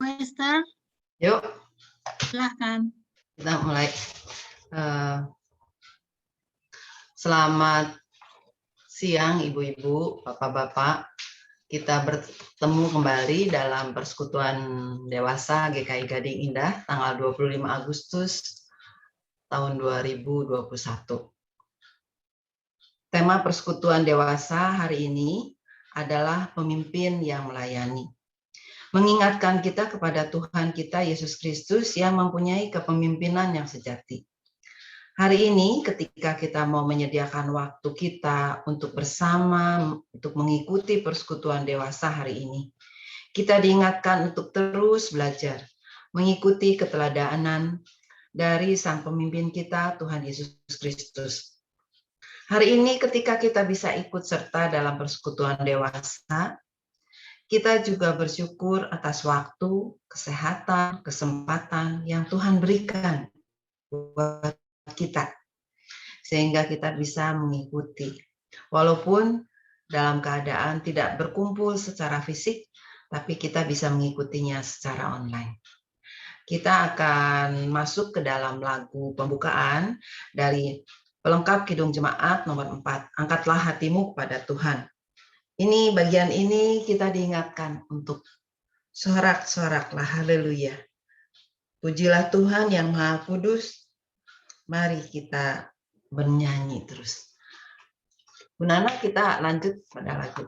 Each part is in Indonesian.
Esther, Yuk, silahkan. kita mulai. Selamat siang Ibu-Ibu, Bapak-Bapak. Kita bertemu kembali dalam Persekutuan Dewasa GKI Gading Indah tanggal 25 Agustus tahun 2021. Tema Persekutuan Dewasa hari ini adalah pemimpin yang melayani. Mengingatkan kita kepada Tuhan kita Yesus Kristus yang mempunyai kepemimpinan yang sejati. Hari ini ketika kita mau menyediakan waktu kita untuk bersama, untuk mengikuti persekutuan dewasa hari ini, kita diingatkan untuk terus belajar, mengikuti keteladanan dari Sang Pemimpin kita, Tuhan Yesus Kristus. Hari ini ketika kita bisa ikut serta dalam persekutuan dewasa, kita juga bersyukur atas waktu, kesehatan, kesempatan yang Tuhan berikan buat kita, sehingga kita bisa mengikuti. Walaupun dalam keadaan tidak berkumpul secara fisik, tapi kita bisa mengikutinya secara online. Kita akan masuk ke dalam lagu pembukaan dari pelengkap Kidung Jemaat nomor 4, Angkatlah Hatimu kepada Tuhan. Ini bagian ini kita diingatkan untuk sorak-soraklah, haleluya. Pujilah Tuhan yang Maha Kudus. Mari kita bernyanyi terus. Bu Nana, kita lanjut pada lagu.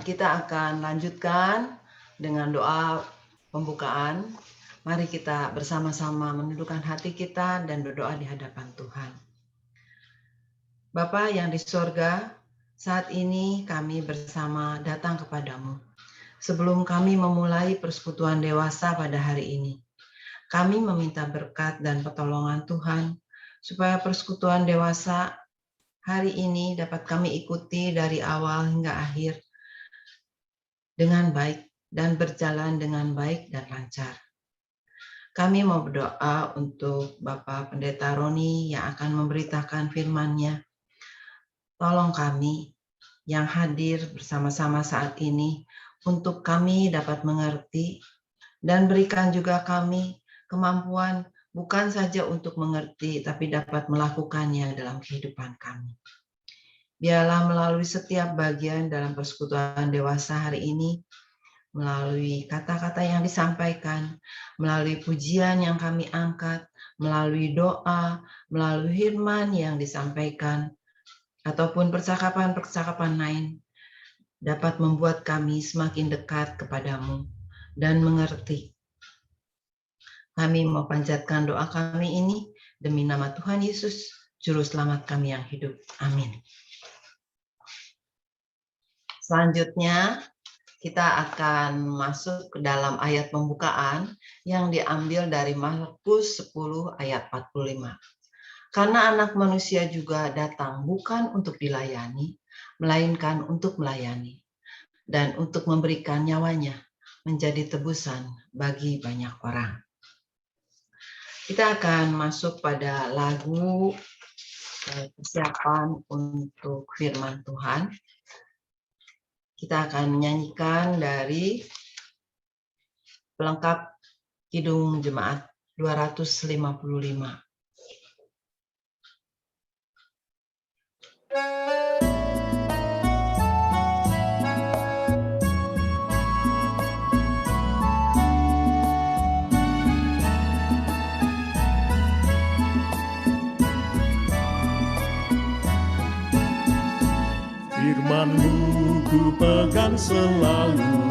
Kita akan lanjutkan dengan doa pembukaan. Mari kita bersama-sama menundukkan hati kita dan berdoa di hadapan Tuhan. Bapa yang di sorga, saat ini kami bersama datang kepadamu. Sebelum kami memulai persekutuan dewasa pada hari ini, kami meminta berkat dan pertolongan Tuhan, supaya persekutuan dewasa hari ini dapat kami ikuti dari awal hingga akhir, dengan baik dan berjalan dengan baik dan lancar. Kami mau berdoa untuk Bapak Pendeta Roni yang akan memberitakan firman-Nya. Tolong kami yang hadir bersama-sama saat ini untuk kami dapat mengerti Dan berikan juga kami kemampuan bukan saja untuk mengerti, tapi dapat melakukannya dalam kehidupan kami. Biarlah melalui setiap bagian dalam persekutuan dewasa hari ini, melalui kata-kata yang disampaikan, melalui pujian yang kami angkat, melalui doa, melalui firman yang disampaikan, ataupun percakapan-percakapan lain, dapat membuat kami semakin dekat kepadamu dan mengerti. Kami mau panjatkan doa kami ini demi nama Tuhan Yesus, Juru Selamat kami yang hidup. Amin. Selanjutnya, kita akan masuk ke dalam ayat pembukaan yang diambil dari Markus 10 ayat 45. Karena anak manusia juga datang bukan untuk dilayani, melainkan untuk melayani, dan untuk memberikan nyawanya menjadi tebusan bagi banyak orang. Kita akan masuk pada lagu persiapan untuk firman Tuhan. Kita akan menyanyikan dari pelengkap Kidung Jemaat 255. Firman-Mu ku pegang selalu,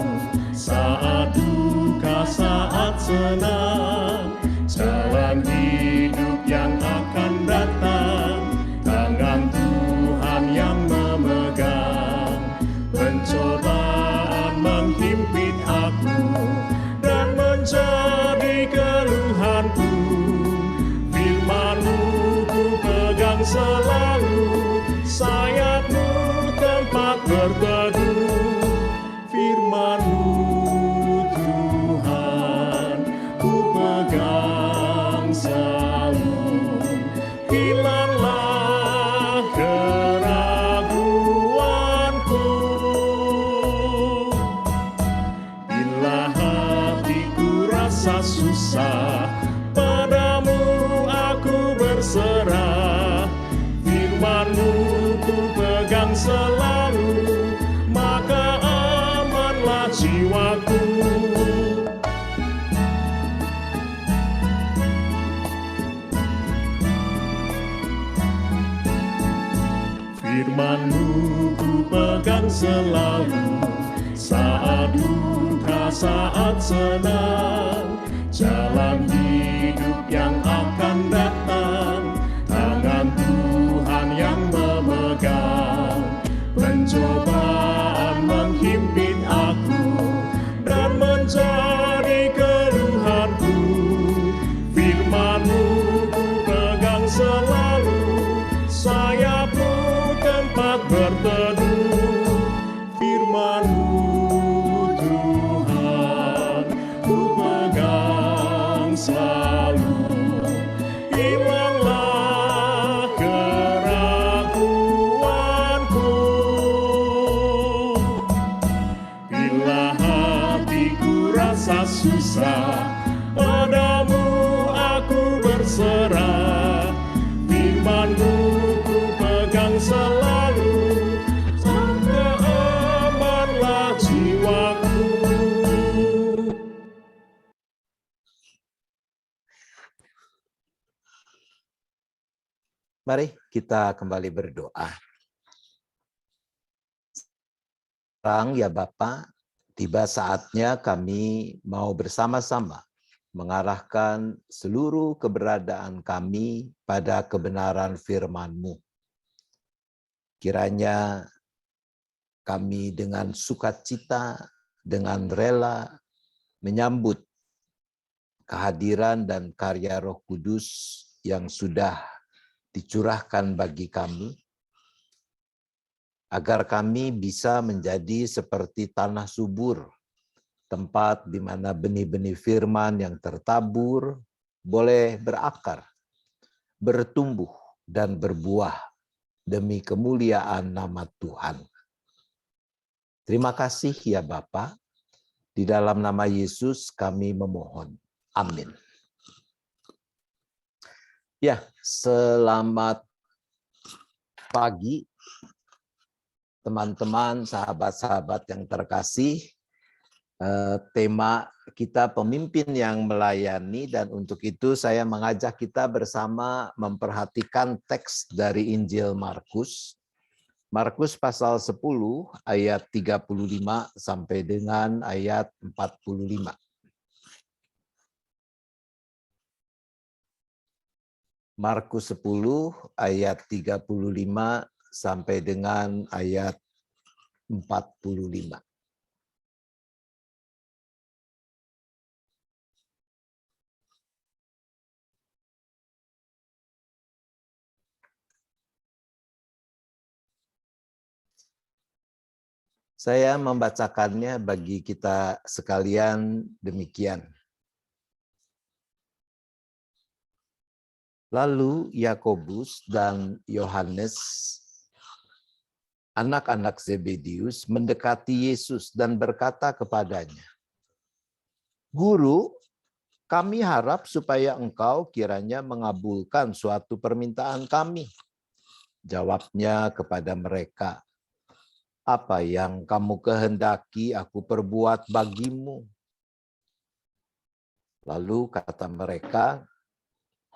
saat duka, saat senang, jalan hidup yang akan datang, tangan Tuhan yang memegang. Pencobaan menghimpit aku dan menjadi keluhanku, Firman-Mu ku pegang selalu, sayap-Mu tempat berteduh. Firman-Mu Tuhan ku pegang selalu, hilanglah keraguanku. Bila hatiku rasa susah, padamu aku berserah. Firman-Mu ku pegang selalu, maka amanlah jiwaku. Firman-Mu ku pegang selalu, saat duka, saat senang, jalan hidup yang akan datang, tangan Tuhan yang memegang. Pencobaan menghimpit aku dan menjadi keluhanku, Firman-Mu ku pegang selalu, sayap-Mu tempat berteduh. Firman-Mu Tuhan ku pegang selalu, hilanglah keraguanku. Bila hatiku rasa susah, padamu aku berserah. Firman-Mu ku pegang selalu, maka amanlah jiwaku. Mari kita kembali berdoa. Sekarang ya Bapa, tiba saatnya kami mau bersama-sama mengarahkan seluruh keberadaan kami pada kebenaran firman-Mu. Kiranya kami dengan sukacita, dengan rela menyambut kehadiran dan karya Roh Kudus yang sudah dicurahkan bagi kami, agar kami bisa menjadi seperti tanah subur, tempat di mana benih-benih firman yang tertabur boleh berakar, bertumbuh, dan berbuah demi kemuliaan nama Tuhan. Terima kasih ya Bapa, Di dalam nama Yesus kami memohon. Amin. Ya, selamat pagi teman-teman, sahabat-sahabat yang terkasih. Tema kita pemimpin yang melayani, dan untuk itu saya mengajak kita bersama memperhatikan teks dari Injil Markus. Markus pasal 10 ayat 35 sampai dengan ayat 45. Markus 10 ayat 35 sampai dengan ayat 45. Saya membacakannya bagi kita sekalian demikian. Lalu Yakobus dan Yohanes, anak-anak Zebedius, mendekati Yesus dan berkata kepadanya, "Guru, kami harap supaya engkau kiranya mengabulkan suatu permintaan kami." Jawabnya kepada mereka, "Apa yang kamu kehendaki aku perbuat bagimu?" Lalu kata mereka,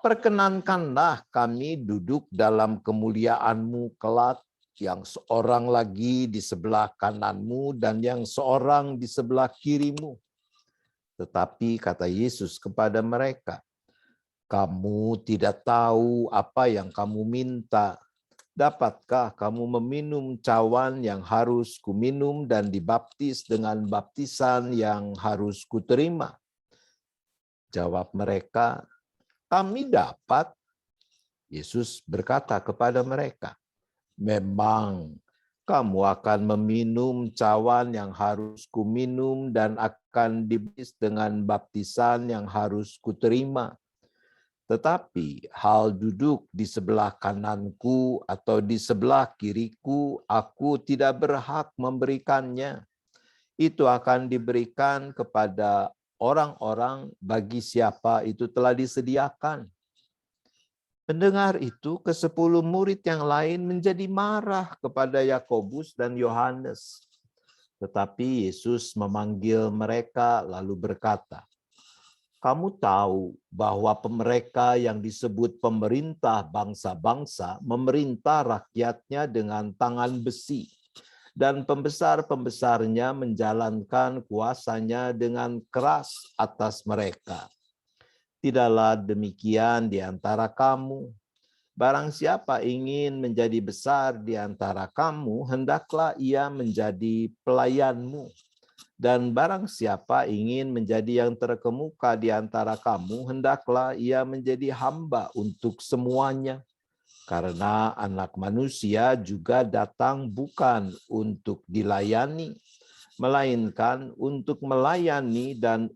"Perkenankanlah kami duduk dalam kemuliaan-Mu kelak, yang seorang lagi di sebelah kanan-Mu dan yang seorang di sebelah kiri-Mu." Tetapi kata Yesus kepada mereka, "Kamu tidak tahu apa yang kamu minta. Dapatkah kamu meminum cawan yang harus kuminum dan dibaptis dengan baptisan yang harus kuterima?" Jawab mereka, "Kami dapat." Yesus berkata kepada mereka, "Memang kamu akan meminum cawan yang harus kuminum dan akan dibaptis dengan baptisan yang harus kuterima. Tetapi hal duduk di sebelah kananku atau di sebelah kiriku, aku tidak berhak memberikannya. Itu akan diberikan kepada orang-orang bagi siapa itu telah disediakan." Mendengar itu, ke-10 murid yang lain menjadi marah kepada Yakobus dan Yohanes. Tetapi Yesus memanggil mereka lalu berkata, "Kamu tahu bahwa mereka yang disebut pemerintah bangsa-bangsa memerintah rakyatnya dengan tangan besi, dan pembesar-pembesarnya menjalankan kuasanya dengan keras atas mereka. Tidaklah demikian di antara kamu. Barang siapa ingin menjadi besar di antara kamu, hendaklah ia menjadi pelayanmu. Dan barang siapa ingin menjadi yang terkemuka di antara kamu, hendaklah ia menjadi hamba untuk semuanya. Karena Anak Manusia juga datang bukan untuk dilayani, melainkan untuk melayani dan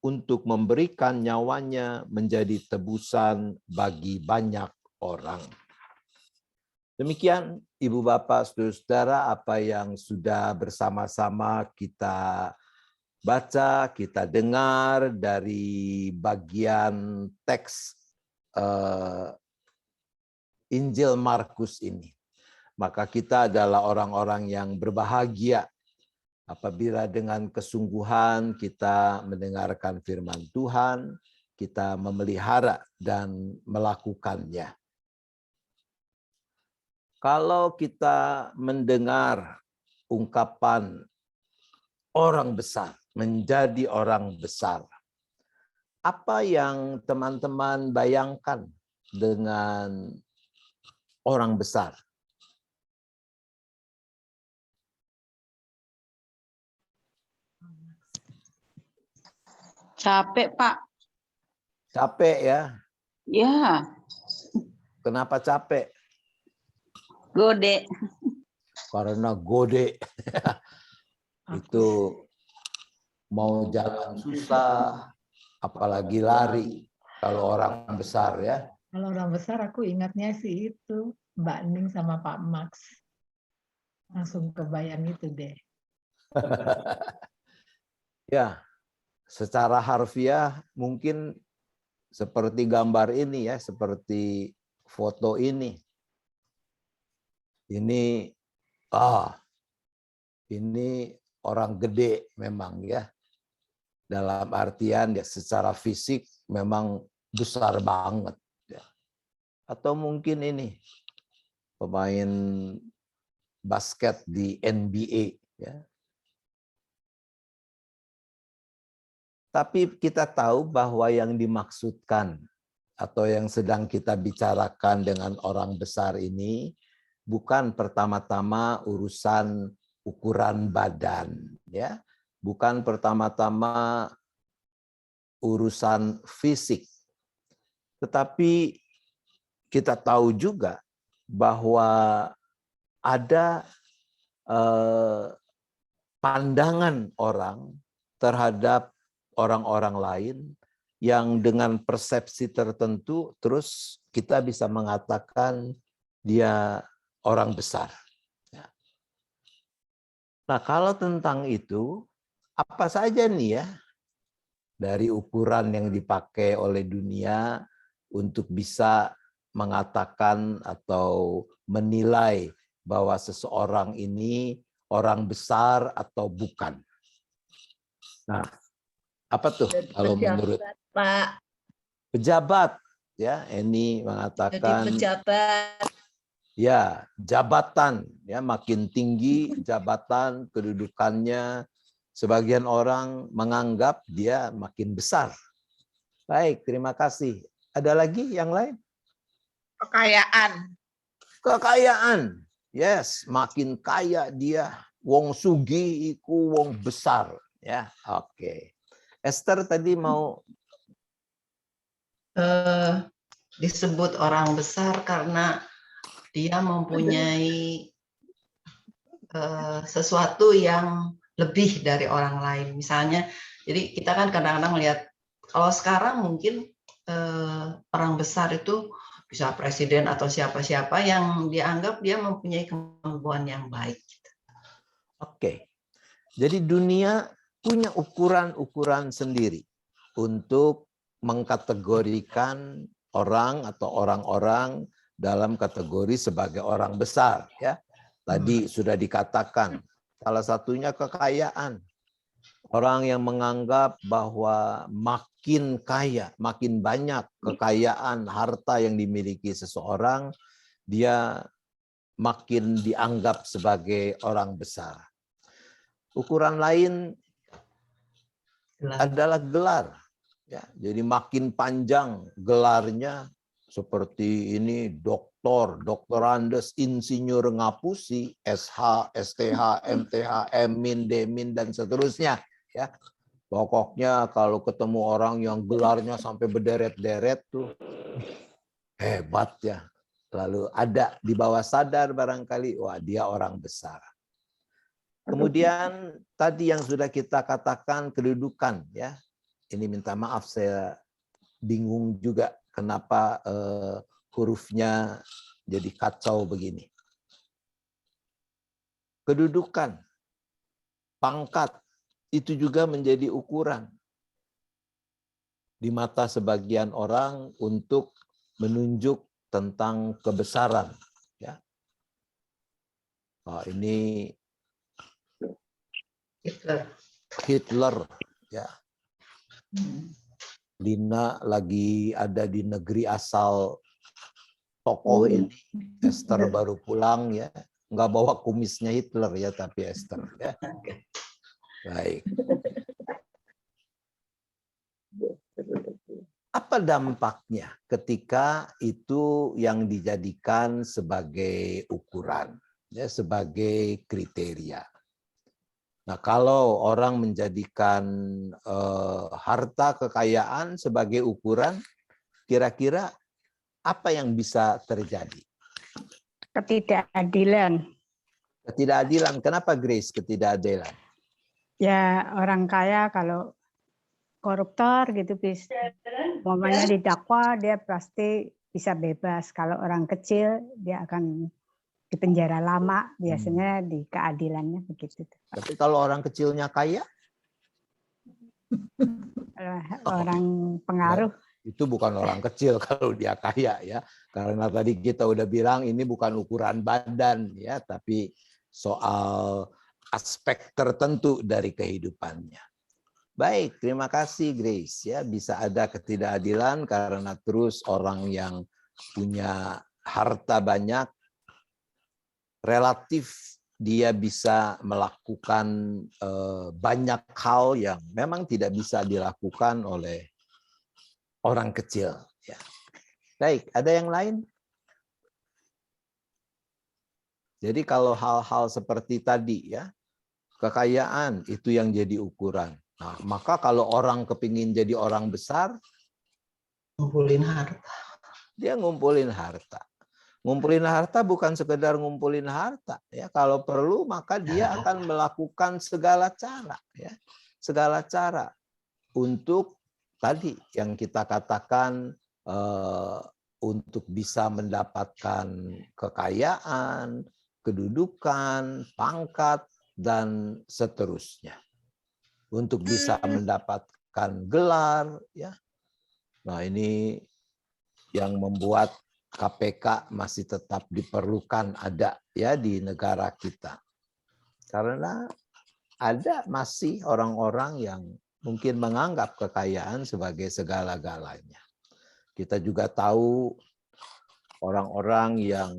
untuk memberikan nyawanya menjadi tebusan bagi banyak orang." Demikian Ibu Bapak Saudara-saudara apa yang sudah bersama-sama kita baca, kita dengar dari bagian teks Injil Markus ini. Maka kita adalah orang-orang yang berbahagia apabila dengan kesungguhan kita mendengarkan firman Tuhan, kita memelihara dan melakukannya. Kalau kita mendengar ungkapan orang besar, menjadi orang besar, apa yang teman-teman bayangkan dengan orang besar? Capek, Pak. Capek ya? Ya, Kenapa capek? gode. Karena gode. Itu mau jalan susah, apalagi lari kalau orang besar ya. Kalau orang besar aku ingatnya sih itu Mbak Ning sama Pak Max. Langsung kebayang itu deh. Ya, secara harfiah mungkin seperti gambar ini ya, seperti foto ini. Ini ini orang gede memang ya. Dalam artian ya secara fisik memang besar banget ya. Atau mungkin ini pemain basket di NBA ya. Tapi kita tahu bahwa yang dimaksudkan atau yang sedang kita bicarakan dengan orang besar ini bukan pertama-tama urusan ukuran badan ya. Bukan pertama-tama urusan fisik. Tetapi kita tahu juga bahwa ada pandangan orang terhadap orang-orang lain yang dengan persepsi tertentu terus kita bisa mengatakan dia orang besar. Nah, kalau tentang itu, apa saja nih ya dari ukuran yang dipakai oleh dunia untuk bisa mengatakan atau menilai bahwa seseorang ini orang besar atau bukan. Nah, apa tuh kalau menurut Pak? Pejabat ya, ini mengatakan Jadi pejabat. ya, jabatan ya, makin tinggi jabatan kedudukannya, sebagian orang menganggap dia makin besar. Baik, terima kasih. Ada lagi yang lain? Kekayaan. Kekayaan. Yes, makin kaya dia. Wong sugi iku wong besar ya. Oke. Esther tadi mau Disebut orang besar karena dia mempunyai sesuatu yang lebih dari orang lain. Misalnya, jadi kita kan kadang-kadang melihat, kalau sekarang mungkin orang besar itu bisa presiden atau siapa-siapa yang dianggap dia mempunyai kemampuan yang baik. Oke. Jadi dunia punya ukuran-ukuran sendiri untuk mengkategorikan orang atau orang-orang dalam kategori sebagai orang besar ya. Tadi sudah dikatakan salah satunya kekayaan. Orang yang menganggap bahwa makin kaya, makin banyak kekayaan, harta yang dimiliki seseorang, dia makin dianggap sebagai orang besar. Ukuran lain adalah gelar. Ya, jadi makin panjang gelarnya seperti ini doktor, doktorandes, insinyur ngapusi, SH, STH, MTH, MIN, DMIN dan seterusnya. Ya, pokoknya kalau ketemu orang yang gelarnya sampai berderet-deret tuh hebat ya. Lalu ada di bawah sadar barangkali, wah dia orang besar. Kemudian tadi yang sudah kita katakan kedudukan ya. Ini minta maaf saya bingung juga kenapa hurufnya jadi kacau begini. Kedudukan, pangkat itu juga menjadi ukuran di mata sebagian orang untuk menunjuk tentang kebesaran. Ya. Oh, ini Hitler ya. Lina lagi ada di negeri asal tokoh ini. Esther baru pulang ya. Nggak bawa kumisnya Hitler ya, tapi Esther ya. Baik. Apa dampaknya ketika itu yang dijadikan sebagai ukuran, ya, sebagai kriteria? Nah, kalau orang menjadikan harta kekayaan sebagai ukuran, kira-kira apa yang bisa terjadi? Ketidakadilan. Ketidakadilan. Kenapa Grace ketidakadilan? Ya orang kaya kalau koruptor gitu, umpamanya didakwa dia pasti bisa bebas. Kalau orang kecil dia akan di penjara lama, biasanya di keadilannya begitu. Tapi kalau orang kecilnya kaya? Orang pengaruh. Itu bukan orang kecil kalau dia kaya ya. Karena tadi kita udah bilang ini bukan ukuran badan ya, tapi soal aspek tertentu dari kehidupannya. Baik, terima kasih Grace ya. Bisa ada ketidakadilan karena terus orang yang punya harta banyak relatif dia bisa melakukan banyak hal yang memang tidak bisa dilakukan oleh orang kecil. Ya. Baik, ada yang lain? Jadi kalau hal-hal seperti tadi ya, kekayaan itu yang jadi ukuran. Nah, maka kalau orang kepingin jadi orang besar, Ngumpulin harta. dia ngumpulin harta. Ngumpulin harta bukan sekedar ngumpulin harta ya. Kalau perlu maka dia akan melakukan segala cara ya. Segala cara untuk tadi yang kita katakan untuk bisa mendapatkan kekayaan, kedudukan, pangkat dan seterusnya. Untuk bisa mendapatkan gelar ya. Nah, ini yang membuat KPK masih tetap diperlukan ada ya di negara kita. Karena ada masih orang-orang yang mungkin menganggap kekayaan sebagai segala-galanya. Kita juga tahu orang-orang yang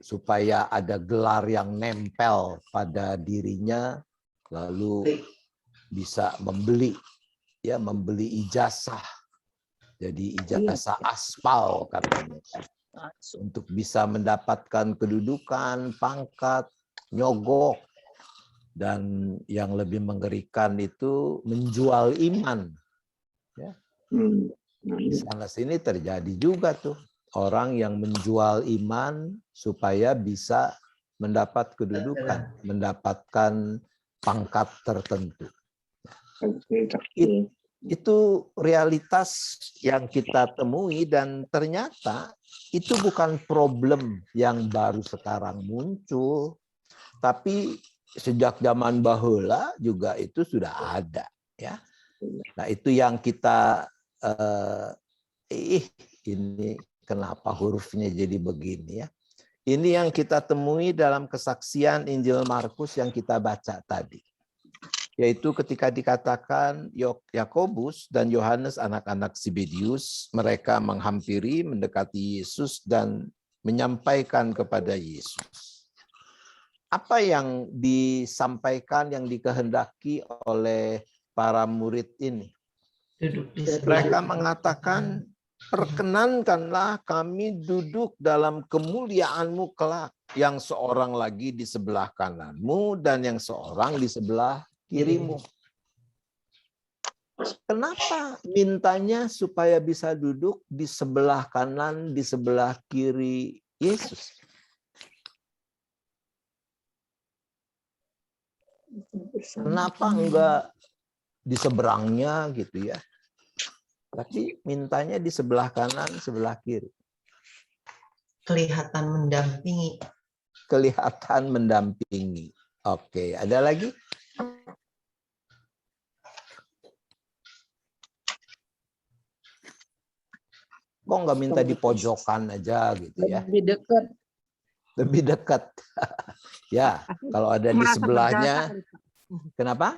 supaya ada gelar yang nempel pada dirinya lalu bisa membeli ijazah. Jadi ijazah aspal katanya. Untuk bisa mendapatkan kedudukan, pangkat, nyogok. Dan yang lebih mengerikan itu menjual iman. Ya. Di sana sini terjadi juga tuh. Orang yang menjual iman supaya bisa mendapat kedudukan, mendapatkan pangkat tertentu. Itu realitas yang kita temui dan ternyata itu bukan problem yang baru sekarang muncul, tapi sejak zaman baheula juga itu sudah ada ya. Nah, itu yang kita ini kenapa hurufnya jadi begini ya. Ini yang kita temui dalam kesaksian Injil Markus yang kita baca tadi. Yaitu ketika dikatakan Yakobus dan Yohanes anak-anak Zebedius, mereka menghampiri, mendekati Yesus dan menyampaikan kepada Yesus. Apa yang disampaikan, yang dikehendaki oleh para murid ini? Mereka mengatakan, perkenankanlah kami duduk dalam kemuliaan-Mu kelak, yang seorang lagi di sebelah kanan-Mu dan yang seorang di sebelah kirimu. Kenapa mintanya supaya bisa duduk di sebelah kanan, di sebelah kiri Yesus? Kenapa enggak di seberangnya gitu ya? Tapi mintanya di sebelah kanan, sebelah kiri. Kelihatan mendampingi. Kelihatan mendampingi. Oke, ada lagi? Kok nggak minta di pojokan aja gitu ya? Lebih dekat. Lebih dekat. Ya, kalau ada di Merasa sebelahnya. berjasa kali, Pak. Kenapa?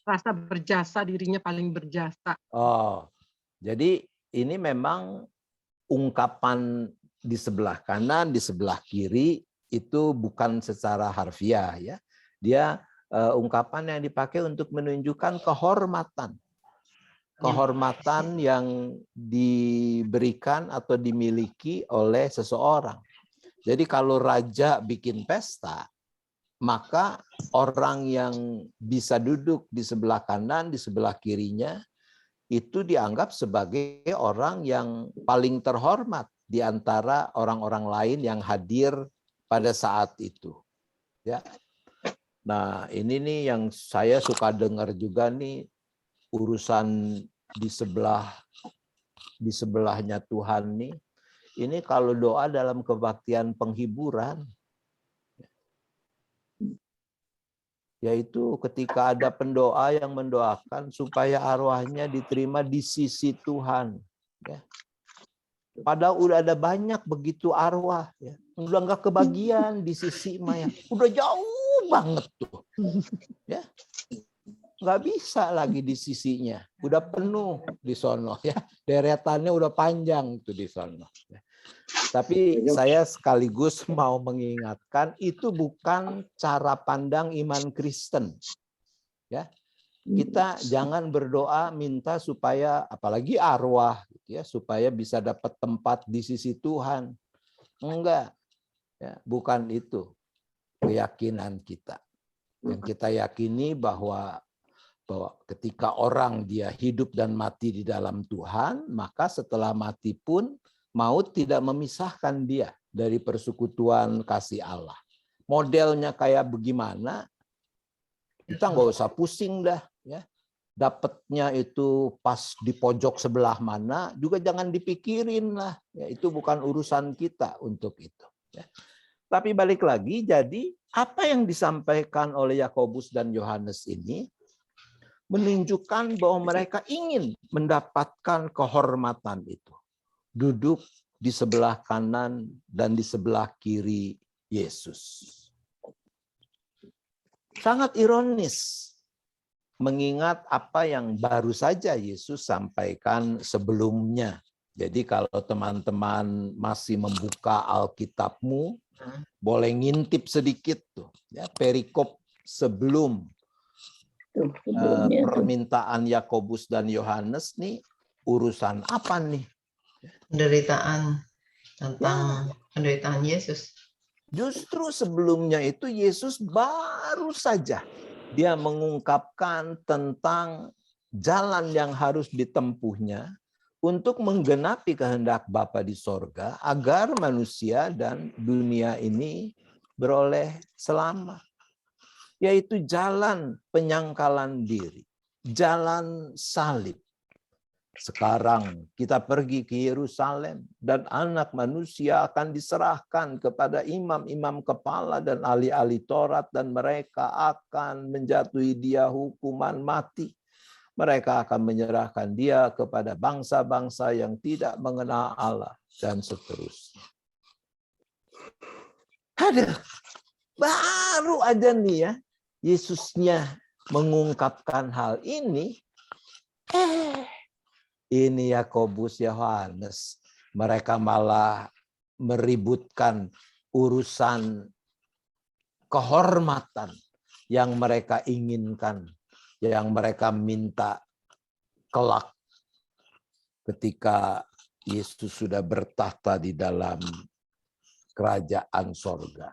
Merasa berjasa, dirinya paling berjasa. Oh, jadi ini memang ungkapan di sebelah kanan, di sebelah kiri itu bukan secara harfiah ya. Dia ungkapan yang dipakai untuk menunjukkan kehormatan. Kehormatan yang diberikan atau dimiliki oleh seseorang. Jadi kalau raja bikin pesta, maka orang yang bisa duduk di sebelah kanan, di sebelah kirinya, itu dianggap sebagai orang yang paling terhormat di antara orang-orang lain yang hadir pada saat itu. Ya. Nah, ini nih yang saya suka dengar juga nih, urusan di sebelahnya Tuhan nih. Ini kalau doa dalam kebaktian penghiburan. Yaitu ketika ada pendoa yang mendoakan supaya arwahnya diterima di sisi Tuhan. Ya. Padahal udah ada banyak begitu arwah. Ya. Udah nggak kebagian di sisi Maya. Udah jauh banget tuh. Ya. Nggak bisa lagi di sisinya. Udah penuh di sono. Ya. Deretannya udah panjang tuh di sono. Ya. Tapi saya sekaligus mau mengingatkan itu bukan cara pandang iman Kristen. Ya. Kita jangan berdoa minta supaya apalagi arwah gitu ya, supaya bisa dapat tempat di sisi Tuhan. Enggak. Ya, bukan itu keyakinan kita. Yang kita yakini bahwa ketika orang dia hidup dan mati di dalam Tuhan, maka setelah mati pun maut tidak memisahkan dia dari persekutuan kasih Allah. Modelnya kayak bagaimana, kita nggak usah pusing dah. Ya. Dapatnya itu pas di pojok sebelah mana, juga jangan dipikirin lah. Ya, itu bukan urusan kita untuk itu. Ya. Tapi balik lagi, jadi apa yang disampaikan oleh Yakobus dan Yohanes ini menunjukkan bahwa mereka ingin mendapatkan kehormatan itu. Duduk di sebelah kanan dan di sebelah kiri Yesus. Sangat ironis mengingat apa yang baru saja Yesus sampaikan sebelumnya. Jadi kalau teman-teman masih membuka Alkitabmu, boleh ngintip sedikit tuh, ya, perikop sebelum permintaan Yakobus dan Yohanes nih, urusan apa nih? Penderitaan, tentang penderitaan Yesus. Justru sebelumnya itu Yesus baru saja dia mengungkapkan tentang jalan yang harus ditempuhnya untuk menggenapi kehendak Bapa di sorga agar manusia dan dunia ini beroleh selamat. Yaitu jalan penyangkalan diri, jalan salib. Sekarang kita pergi ke Yerusalem dan anak manusia akan diserahkan kepada imam-imam kepala dan ahli-ahli Taurat dan mereka akan menjatuhi dia hukuman mati. Mereka akan menyerahkan dia kepada bangsa-bangsa yang tidak mengenal Allah dan seterusnya. Aduh, baru aja nih ya Yesusnya mengungkapkan hal ini. Ini Yakobus, Yohanes, mereka malah meributkan urusan kehormatan yang mereka inginkan, yang mereka minta kelak ketika Yesus sudah bertahta di dalam kerajaan sorga.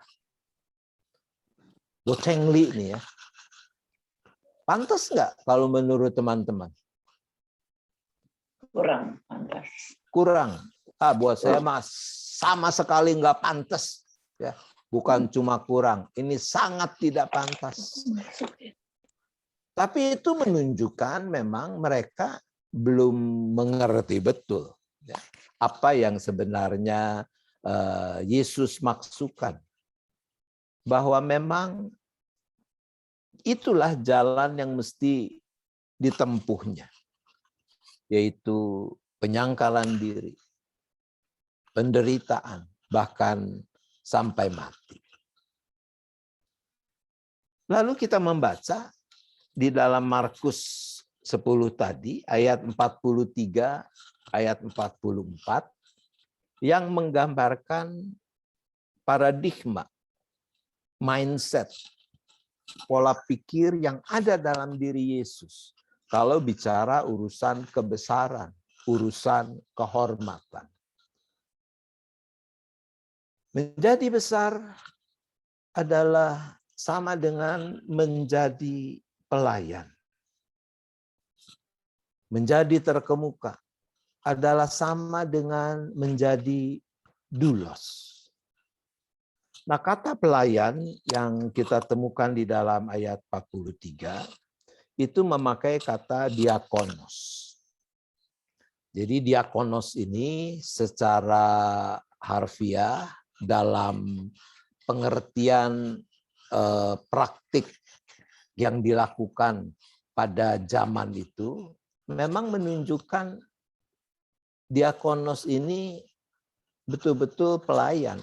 Bocengli nih ya. Pantas nggak kalau menurut teman-teman? Kurang pantas. Kurang. Buat saya mas sama sekali nggak pantas. Ya, bukan cuma kurang. Ini sangat tidak pantas. Tapi itu menunjukkan memang mereka belum mengerti betul ya, apa yang sebenarnya Yesus maksudkan. Bahwa memang itulah jalan yang mesti ditempuhnya. Yaitu penyangkalan diri, penderitaan, bahkan sampai mati. Lalu kita membaca di dalam Markus 10 tadi, ayat 43, ayat 44, yang menggambarkan paradigma, mindset, pola pikir yang ada dalam diri Yesus. Kalau bicara urusan kebesaran, urusan kehormatan. Menjadi besar adalah sama dengan menjadi pelayan. Menjadi terkemuka adalah sama dengan menjadi doulos. Nah, kata pelayan yang kita temukan di dalam ayat 43, itu memakai kata diakonos. Jadi diakonos ini secara harfiah dalam pengertian praktik yang dilakukan pada zaman itu memang menunjukkan diakonos ini betul-betul pelayan.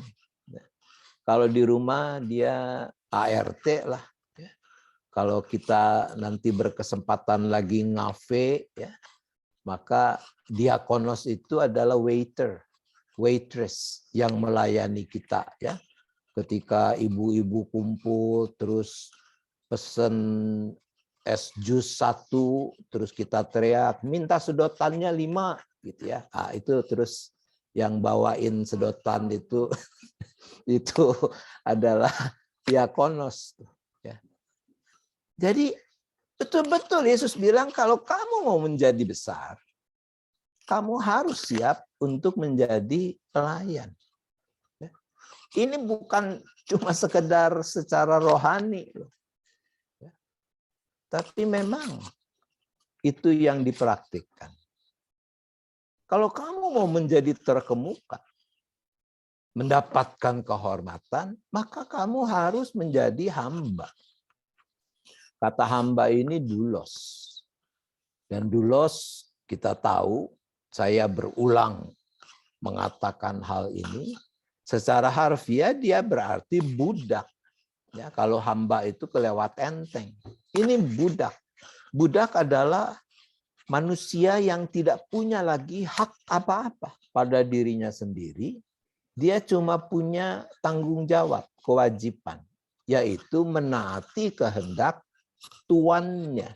Kalau di rumah dia ART lah. Kalau kita nanti berkesempatan lagi ngafe, ya, maka diakonos itu adalah waiter, waitress yang melayani kita, ya. Ketika ibu-ibu kumpul, terus pesen es jus 1, terus kita teriak minta sedotannya 5, gitu ya. Nah, itu terus yang bawain sedotan itu itu adalah diakonos. Ya. Jadi betul-betul Yesus bilang kalau kamu mau menjadi besar, kamu harus siap untuk menjadi pelayan. Ini bukan cuma sekedar secara rohani, tapi memang itu yang dipraktikkan. Kalau kamu mau menjadi terkemuka, mendapatkan kehormatan, maka kamu harus menjadi hamba. Kata hamba ini doulos. Dan doulos kita tahu, saya berulang mengatakan hal ini, secara harfiah dia berarti budak. Ya, kalau hamba itu kelewat enteng. Ini budak. Budak adalah manusia yang tidak punya lagi hak apa-apa pada dirinya sendiri. Dia cuma punya tanggung jawab, kewajiban, yaitu menaati kehendak tuannya.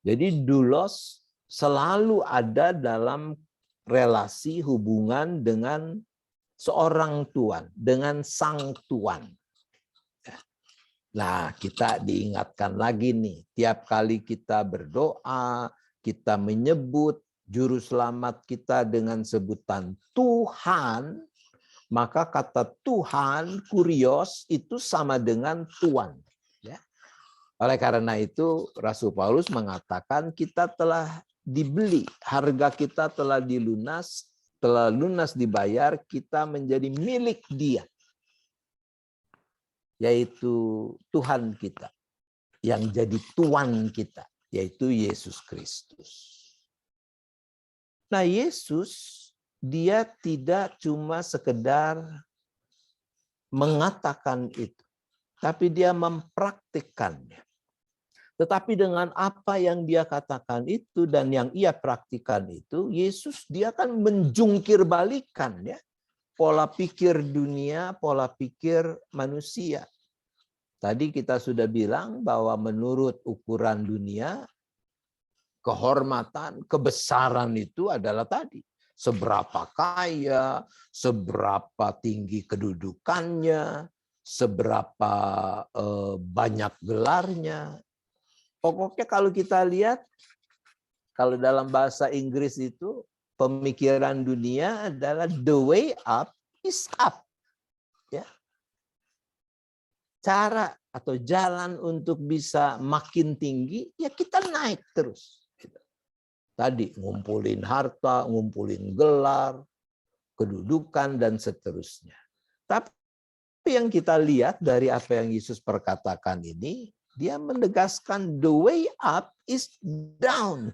Jadi doulos selalu ada dalam relasi hubungan dengan seorang tuan, dengan sang tuan. Nah, kita diingatkan lagi nih, tiap kali kita berdoa, kita menyebut juru selamat kita dengan sebutan Tuhan, maka kata Tuhan, kurios, itu sama dengan tuan. Ya. Oleh karena itu, Rasul Paulus mengatakan kita telah dibeli, harga kita telah lunas dibayar, kita menjadi milik Dia, yaitu Tuhan kita, yang jadi tuan kita, yaitu Yesus Kristus. Nah, Yesus dia tidak cuma sekedar mengatakan itu, tapi dia mempraktikkannya. Tetapi dengan apa yang dia katakan itu dan yang ia praktikkan itu, Yesus dia akan menjungkir balikan ya pola pikir dunia, pola pikir manusia. Tadi kita sudah bilang bahwa menurut ukuran dunia, kehormatan, kebesaran itu adalah tadi. Seberapa kaya, seberapa tinggi kedudukannya, seberapa banyak gelarnya. Pokoknya kalau kita lihat, kalau dalam bahasa Inggris itu, pemikiran dunia adalah the way up is up. Ya. Cara atau jalan untuk bisa makin tinggi, ya kita naik terus. Tadi ngumpulin harta, ngumpulin gelar, kedudukan, dan seterusnya. Tapi yang kita lihat dari apa yang Yesus perkatakan ini, dia menegaskan the way up is down.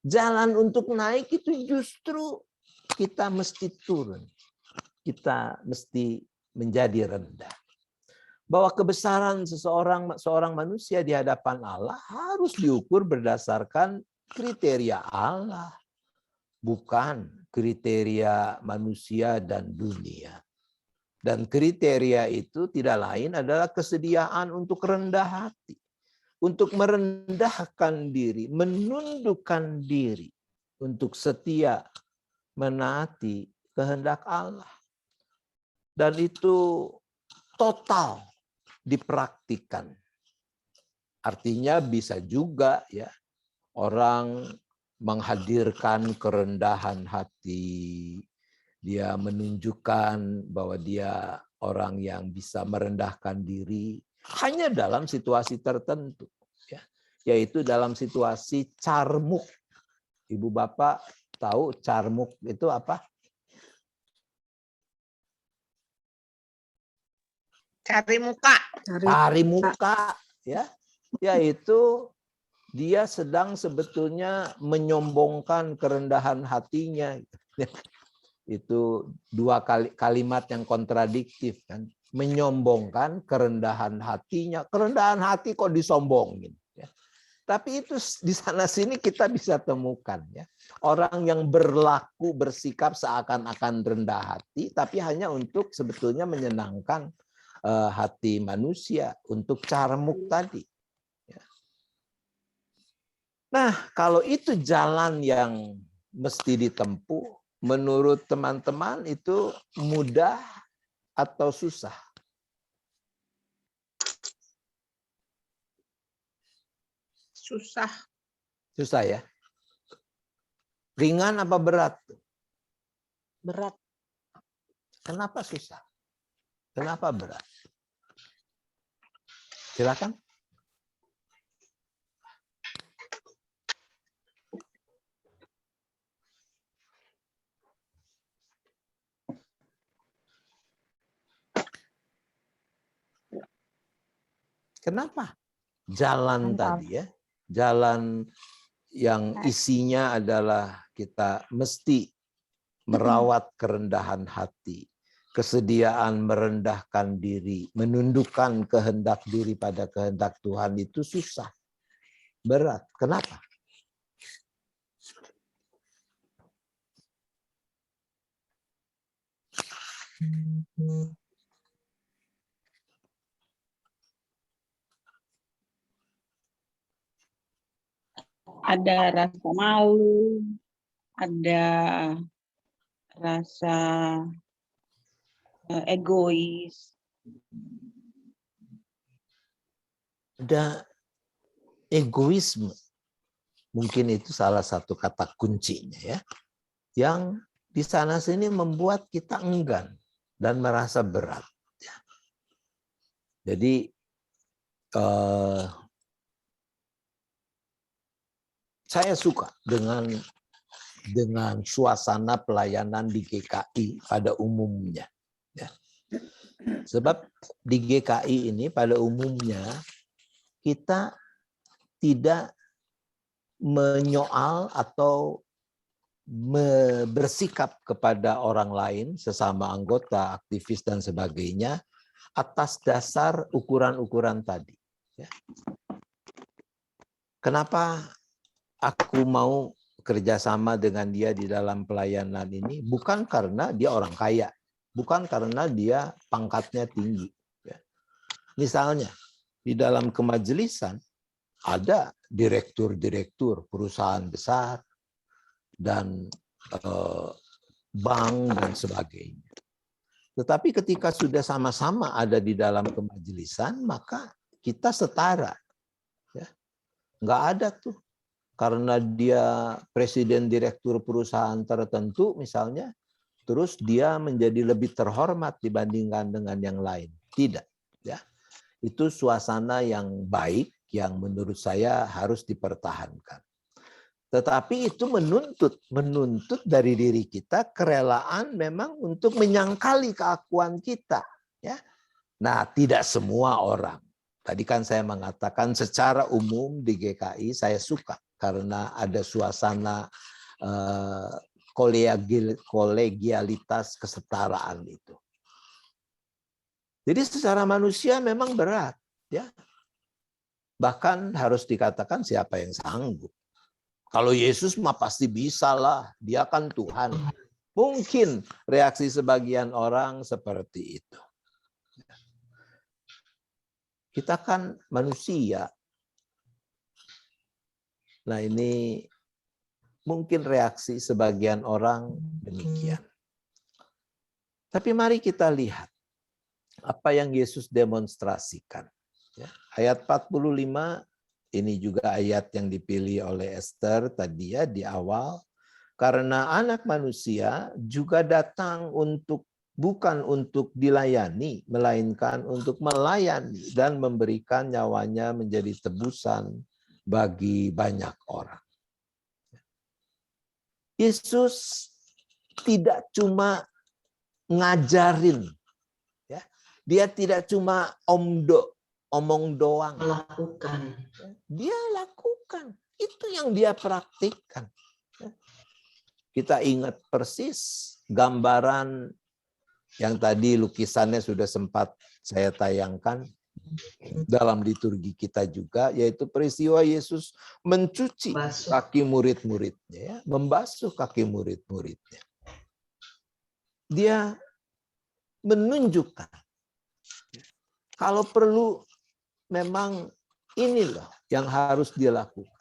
Jalan untuk naik itu justru kita mesti turun. Kita mesti menjadi rendah. Bahwa kebesaran seorang manusia di hadapan Allah harus diukur berdasarkan kriteria Allah, bukan kriteria manusia dan dunia. Dan kriteria itu tidak lain adalah kesediaan untuk rendah hati, untuk merendahkan diri, menundukkan diri, untuk setia menaati kehendak Allah. Dan itu total dipraktikkan. Artinya bisa juga ya orang menghadirkan kerendahan hati, dia menunjukkan bahwa dia orang yang bisa merendahkan diri hanya dalam situasi tertentu, ya, yaitu dalam situasi carmuk. Ibu bapak tahu carmuk itu apa? Cari muka. Cari muka, ya. yaitu dia sedang sebetulnya menyombongkan kerendahan hatinya. Itu dua kalimat yang kontradiktif kan. Menyombongkan kerendahan hatinya. Kerendahan hati kok disombongin. Ya. Tapi itu di sana sini kita bisa temukan ya. Orang yang berlaku bersikap seakan-akan rendah hati, tapi hanya untuk sebetulnya menyenangkan hati manusia untuk carmuk tadi. Nah, kalau itu jalan yang mesti ditempuh, menurut teman-teman itu mudah atau susah? Susah. Susah ya? Ringan apa berat? Berat. Kenapa susah? Kenapa berat? Silakan. Kenapa? Jalan Mantap. tadi ya, jalan yang isinya adalah kita mesti merawat kerendahan hati, kesediaan merendahkan diri, menundukkan kehendak diri pada kehendak Tuhan itu susah, berat. Kenapa? Ada rasa malu, ada rasa egois. Ada egoisme. Mungkin itu salah satu kata kuncinya ya. Yang di sana sini membuat kita enggan dan merasa berat. Jadi saya suka dengan suasana pelayanan di GKI pada umumnya. Ya. Sebab di GKI ini pada umumnya kita tidak menyoal atau bersikap kepada orang lain, sesama anggota, aktivis dan sebagainya, atas dasar ukuran-ukuran tadi. Ya. Kenapa aku mau kerjasama dengan dia di dalam pelayanan ini? Bukan karena dia orang kaya, bukan karena dia pangkatnya tinggi. Ya. Misalnya, di dalam kemajelisan ada direktur-direktur perusahaan besar dan bank dan sebagainya. Tetapi ketika sudah sama-sama ada di dalam kemajelisan, maka kita setara. Ya. Nggak ada tuh. Karena dia presiden direktur perusahaan tertentu misalnya, terus dia menjadi lebih terhormat dibandingkan dengan yang lain. Tidak. Ya. Itu suasana yang baik yang menurut saya harus dipertahankan. Tetapi itu menuntut dari diri kita kerelaan memang untuk menyangkali keakuan kita. Ya. Nah, tidak semua orang. Tadi kan saya mengatakan secara umum di GKI saya suka karena ada suasana kolegialitas kesetaraan itu. Jadi secara manusia memang berat, ya. Bahkan harus dikatakan siapa yang sanggup. Kalau Yesus mah pasti bisa lah, dia kan Tuhan. Mungkin reaksi sebagian orang seperti itu. Kita kan manusia. Nah ini mungkin reaksi sebagian orang demikian. Tapi mari kita lihat apa yang Yesus demonstrasikan. Ya, ayat 45 ini juga ayat yang dipilih oleh Esther tadi ya di awal. Karena anak manusia juga datang bukan untuk dilayani, melainkan untuk melayani dan memberikan nyawanya menjadi tebusan bagi banyak orang. Yesus tidak cuma ngajarin, ya. Dia tidak cuma omdo omong doang. Melakukan. Dia lakukan. Itu yang dia praktikkan. Kita ingat persis gambaran yang tadi lukisannya sudah sempat saya tayangkan dalam liturgi kita juga, yaitu peristiwa Yesus mencuci kaki murid-muridnya, ya, membasuh kaki murid-muridnya. Dia menunjukkan kalau perlu memang ini loh yang harus dilakukan.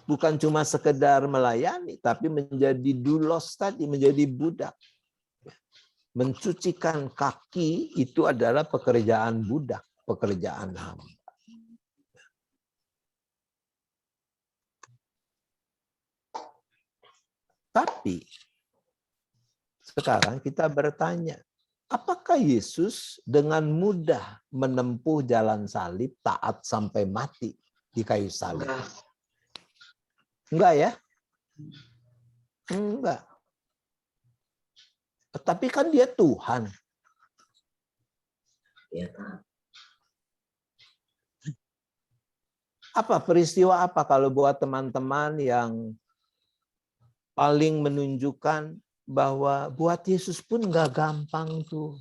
Bukan cuma sekedar melayani, tapi menjadi doulos tadi, menjadi budak. Mencucikan kaki itu adalah pekerjaan budak, pekerjaan hamba. Tapi sekarang kita bertanya, apakah Yesus dengan mudah menempuh jalan salib, taat sampai mati di kayu salib? Enggak ya? Enggak. Tapi kan dia Tuhan. Apa peristiwa apa kalau buat teman-teman yang paling menunjukkan bahwa buat Yesus pun enggak gampang tuh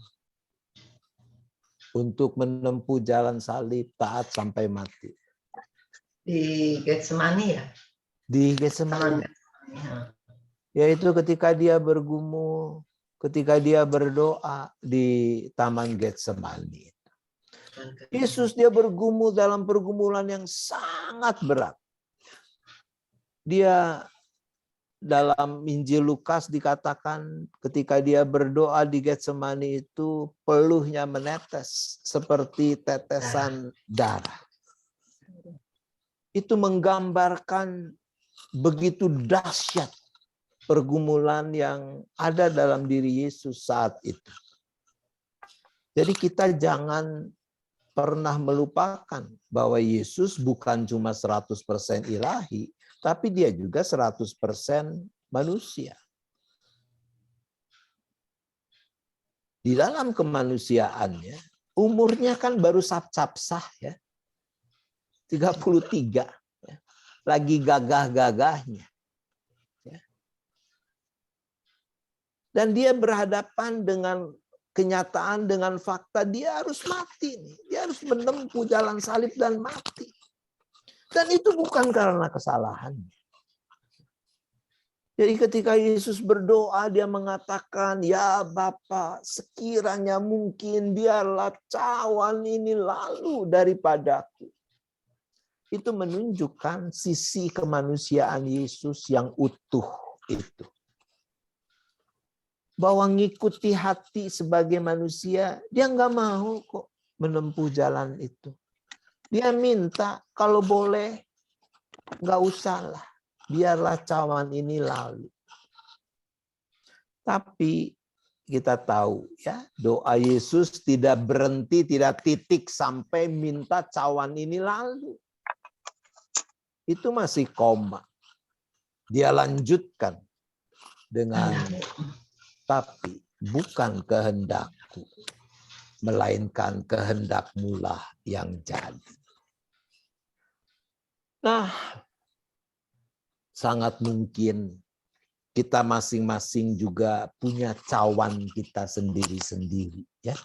untuk menempuh jalan salib, taat sampai mati. Di Getsemani ya? Di Getsemani. Yaitu ketika dia bergumul, ketika dia berdoa di Taman Getsemani. Yesus dia bergumul dalam pergumulan yang sangat berat. Dia dalam Injil Lukas dikatakan ketika dia berdoa di Getsemani itu peluhnya menetes seperti tetesan darah. Itu menggambarkan begitu dahsyat pergumulan yang ada dalam diri Yesus saat itu. Jadi kita jangan pernah melupakan bahwa Yesus bukan cuma 100% ilahi, tapi dia juga 100% manusia. Di dalam kemanusiaannya, umurnya kan baru sap-sap-sah ya. 33. Ya. Lagi gagah-gagahnya. Ya. Dan dia berhadapan dengan kenyataan, dengan fakta, dia harus mati nih. Dia harus menempuh jalan salib dan mati. Dan itu bukan karena kesalahannya. Jadi ketika Yesus berdoa, dia mengatakan, ya Bapa, sekiranya mungkin biarlah cawan ini lalu daripadaku. Itu menunjukkan sisi kemanusiaan Yesus yang utuh itu. Bahwa ngikuti hati sebagai manusia, dia nggak mau kok menempuh jalan itu. Dia minta kalau boleh, nggak usah lah. Biarlah cawan ini lalu. Tapi kita tahu ya, doa Yesus tidak berhenti, tidak titik sampai minta cawan ini lalu. Itu masih koma. Dia lanjutkan dengan tapi bukan kehendakku, melainkan kehendak-Mu-lah yang jadi. Nah, sangat mungkin kita masing-masing juga punya cawan kita sendiri-sendiri ya,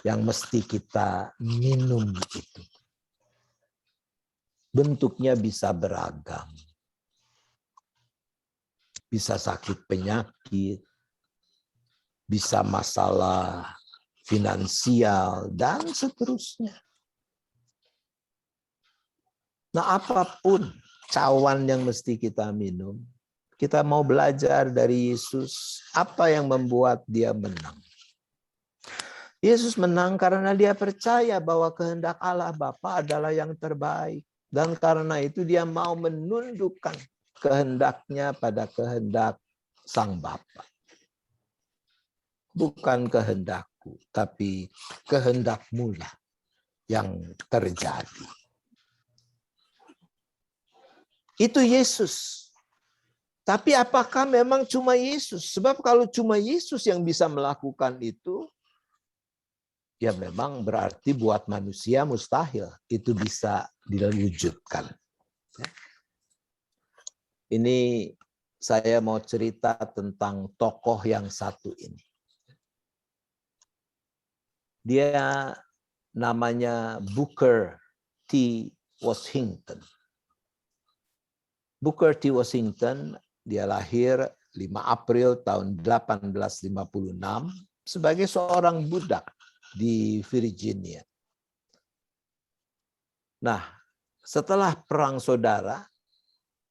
yang mesti kita minum itu. Bentuknya bisa beragam. Bisa sakit penyakit, bisa masalah finansial, dan seterusnya. Nah, apapun cawan yang mesti kita minum, kita mau belajar dari Yesus apa yang membuat dia menang. Yesus menang karena dia percaya bahwa kehendak Allah Bapa adalah yang terbaik. Dan karena itu dia mau menundukkan kehendaknya pada kehendak Sang Bapa. Bukan kehendakku, tapi kehendak-Mu lah yang terjadi. Itu Yesus. Tapi apakah memang cuma Yesus? Sebab kalau cuma Yesus yang bisa melakukan itu, ya memang berarti buat manusia mustahil itu bisa diwujudkan. Ini saya mau cerita tentang tokoh yang satu ini. Dia namanya Booker T. Washington. Booker T. Washington, dia lahir 5 April tahun 1856 sebagai seorang budak di Virginia. Nah, setelah Perang Saudara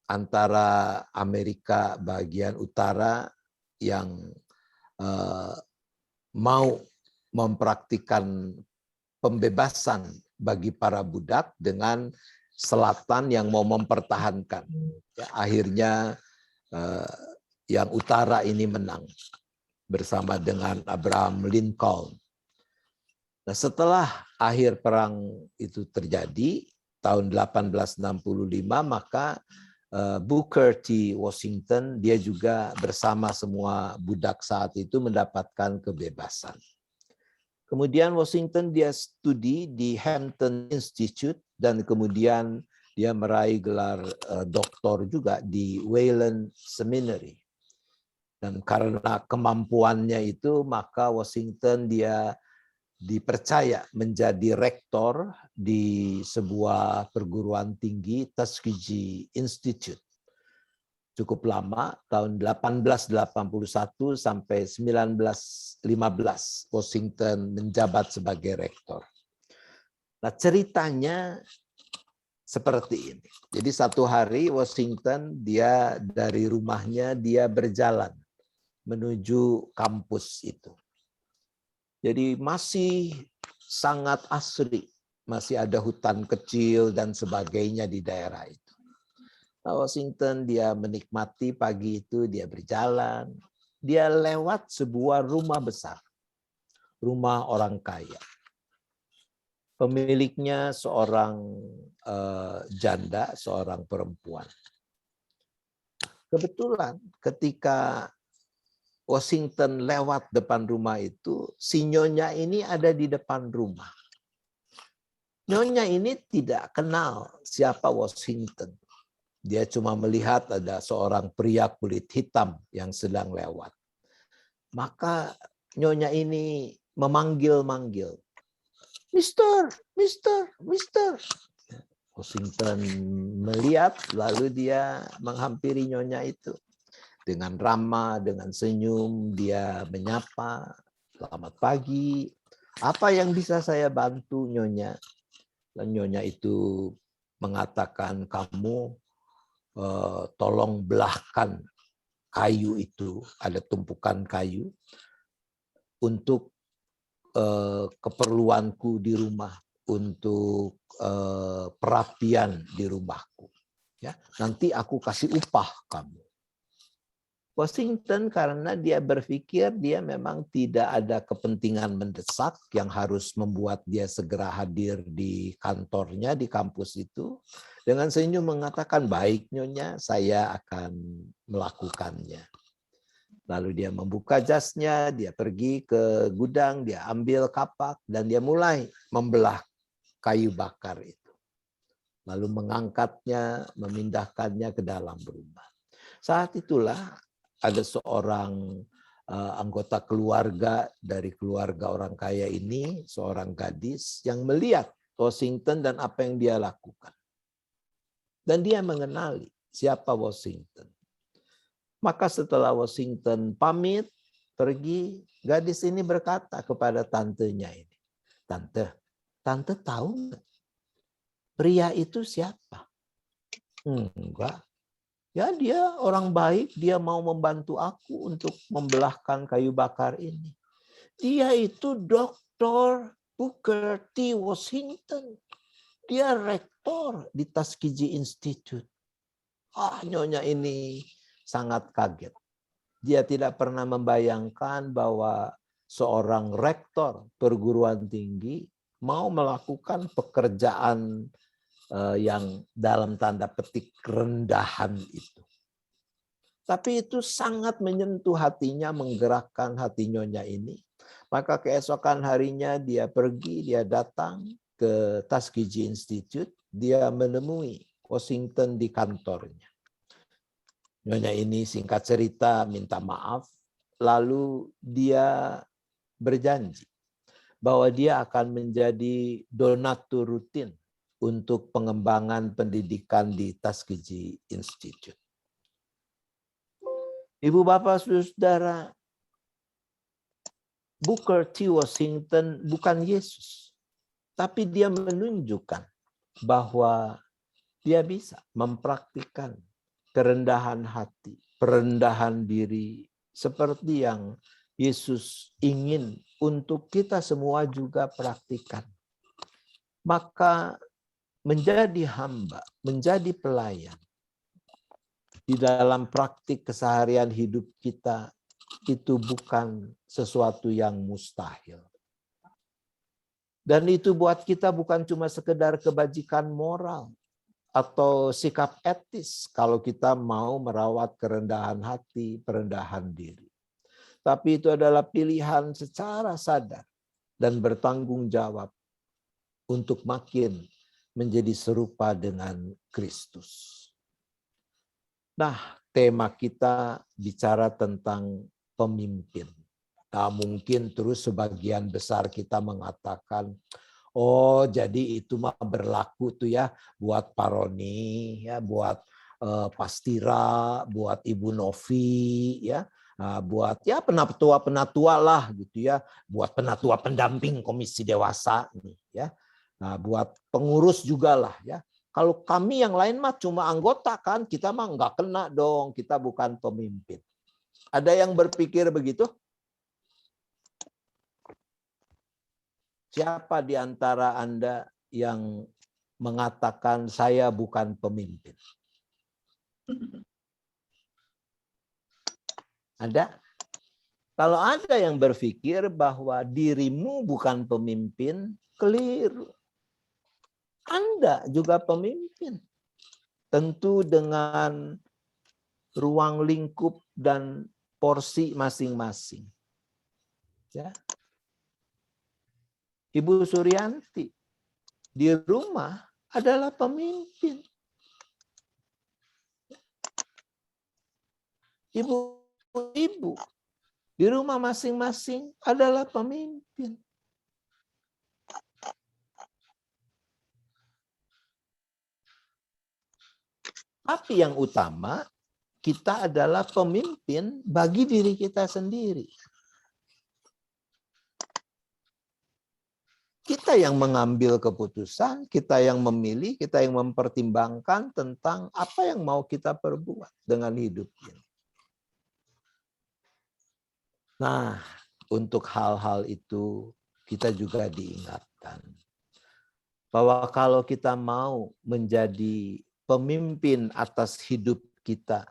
antara Amerika bagian utara yang mau mempraktikkan pembebasan bagi para budak dengan selatan yang mau mempertahankan. Ya, akhirnya yang utara ini menang bersama dengan Abraham Lincoln. Nah, setelah akhir perang itu terjadi tahun 1865, maka Booker T. Washington dia juga bersama semua budak saat itu mendapatkan kebebasan. Kemudian Washington dia studi di Hampton Institute dan kemudian dia meraih gelar doktor juga di Wayland Seminary. Dan karena kemampuannya itu maka Washington dia dipercaya menjadi rektor di sebuah perguruan tinggi, Tuskegee Institute. Cukup lama, tahun 1881 sampai 1915 Washington menjabat sebagai rektor. Nah, ceritanya seperti ini. Jadi satu hari Washington dia dari rumahnya dia berjalan menuju kampus itu. Jadi masih sangat asri, masih ada hutan kecil dan sebagainya di daerah itu. Nah, Washington dia menikmati pagi itu, dia berjalan, dia lewat sebuah rumah besar, rumah orang kaya. Pemiliknya seorang janda, seorang perempuan. Kebetulan ketika Washington lewat depan rumah itu, si nyonya ini ada di depan rumah. Nyonya ini tidak kenal siapa Washington. Dia cuma melihat ada seorang pria kulit hitam yang sedang lewat. Maka nyonya ini memanggil-manggil. Mister, Mister, Mister. Washington melihat, lalu dia menghampiri nyonya itu. Dengan ramah, dengan senyum, dia menyapa, selamat pagi, apa yang bisa saya bantu nyonya? Dan nyonya itu mengatakan, kamu tolong belahkan kayu itu, ada tumpukan kayu, untuk keperluanku di rumah, untuk perapian di rumahku. Ya, nanti aku kasih upah kamu. Washington karena dia berpikir dia memang tidak ada kepentingan mendesak yang harus membuat dia segera hadir di kantornya, di kampus itu. Dengan senyum mengatakan, baik nyonya, saya akan melakukannya. Lalu dia membuka jasnya, dia pergi ke gudang, dia ambil kapak, dan dia mulai membelah kayu bakar itu. Lalu mengangkatnya, memindahkannya ke dalam rumah. Saat itulah ada seorang anggota keluarga dari keluarga orang kaya ini, seorang gadis yang melihat Washington dan apa yang dia lakukan. Dan dia mengenali siapa Washington. Maka setelah Washington pamit, pergi, gadis ini berkata kepada tantenya ini, Tante tahu nggak pria itu siapa? Enggak. Ya dia orang baik, dia mau membantu aku untuk membelahkan kayu bakar ini. Dia itu Dr. Booker T. Washington. Dia rektor di Tuskegee Institute. Nyonya ini sangat kaget. Dia tidak pernah membayangkan bahwa seorang rektor perguruan tinggi mau melakukan pekerjaan yang dalam tanda petik rendahan itu. Tapi itu sangat menyentuh hatinya, menggerakkan hati Nyonya ini. Maka keesokan harinya dia pergi, dia datang ke Tuskegee Institute, dia menemui Washington di kantornya. Nyonya ini singkat cerita minta maaf, lalu dia berjanji bahwa dia akan menjadi donatur rutin untuk pengembangan pendidikan di Tuskegee Institute. Ibu bapak saudara, Booker T. Washington bukan Yesus, tapi dia menunjukkan bahwa dia bisa mempraktikkan kerendahan hati, perendahan diri, seperti yang Yesus ingin untuk kita semua juga praktikkan. Maka menjadi hamba, menjadi pelayan, di dalam praktik keseharian hidup kita, itu bukan sesuatu yang mustahil. Dan itu buat kita bukan cuma sekedar kebajikan moral atau sikap etis kalau kita mau merawat kerendahan hati, perendahan diri. Tapi itu adalah pilihan secara sadar dan bertanggung jawab untuk makin menjadi serupa dengan Kristus. Nah, tema kita bicara tentang pemimpin. Nah, mungkin terus sebagian besar kita mengatakan, oh jadi itu mah berlaku tuh ya buat Paroni, ya buat Pastira, buat Ibu Novi, ya buat ya penatua-penatua lah gitu ya, buat penatua pendamping komisi dewasa nih ya, nah buat pengurus juga lah ya. Kalau kami yang lain mah cuma anggota kan, kita mah nggak kena dong, kita bukan pemimpin. Ada yang berpikir begitu? Siapa di antara Anda yang mengatakan saya bukan pemimpin? Ada? Kalau ada yang berpikir bahwa dirimu bukan pemimpin, keliru. Anda juga pemimpin. Tentu dengan ruang lingkup dan porsi masing-masing. Ya. Ibu Suryanti di rumah adalah pemimpin. Ibu-ibu di rumah masing-masing adalah pemimpin. Tapi yang utama, kita adalah pemimpin bagi diri kita sendiri. Kita yang mengambil keputusan, kita yang memilih, kita yang mempertimbangkan tentang apa yang mau kita perbuat dengan hidup ini. Nah, untuk hal-hal itu kita juga diingatkan bahwa kalau kita mau menjadi pemimpin atas hidup kita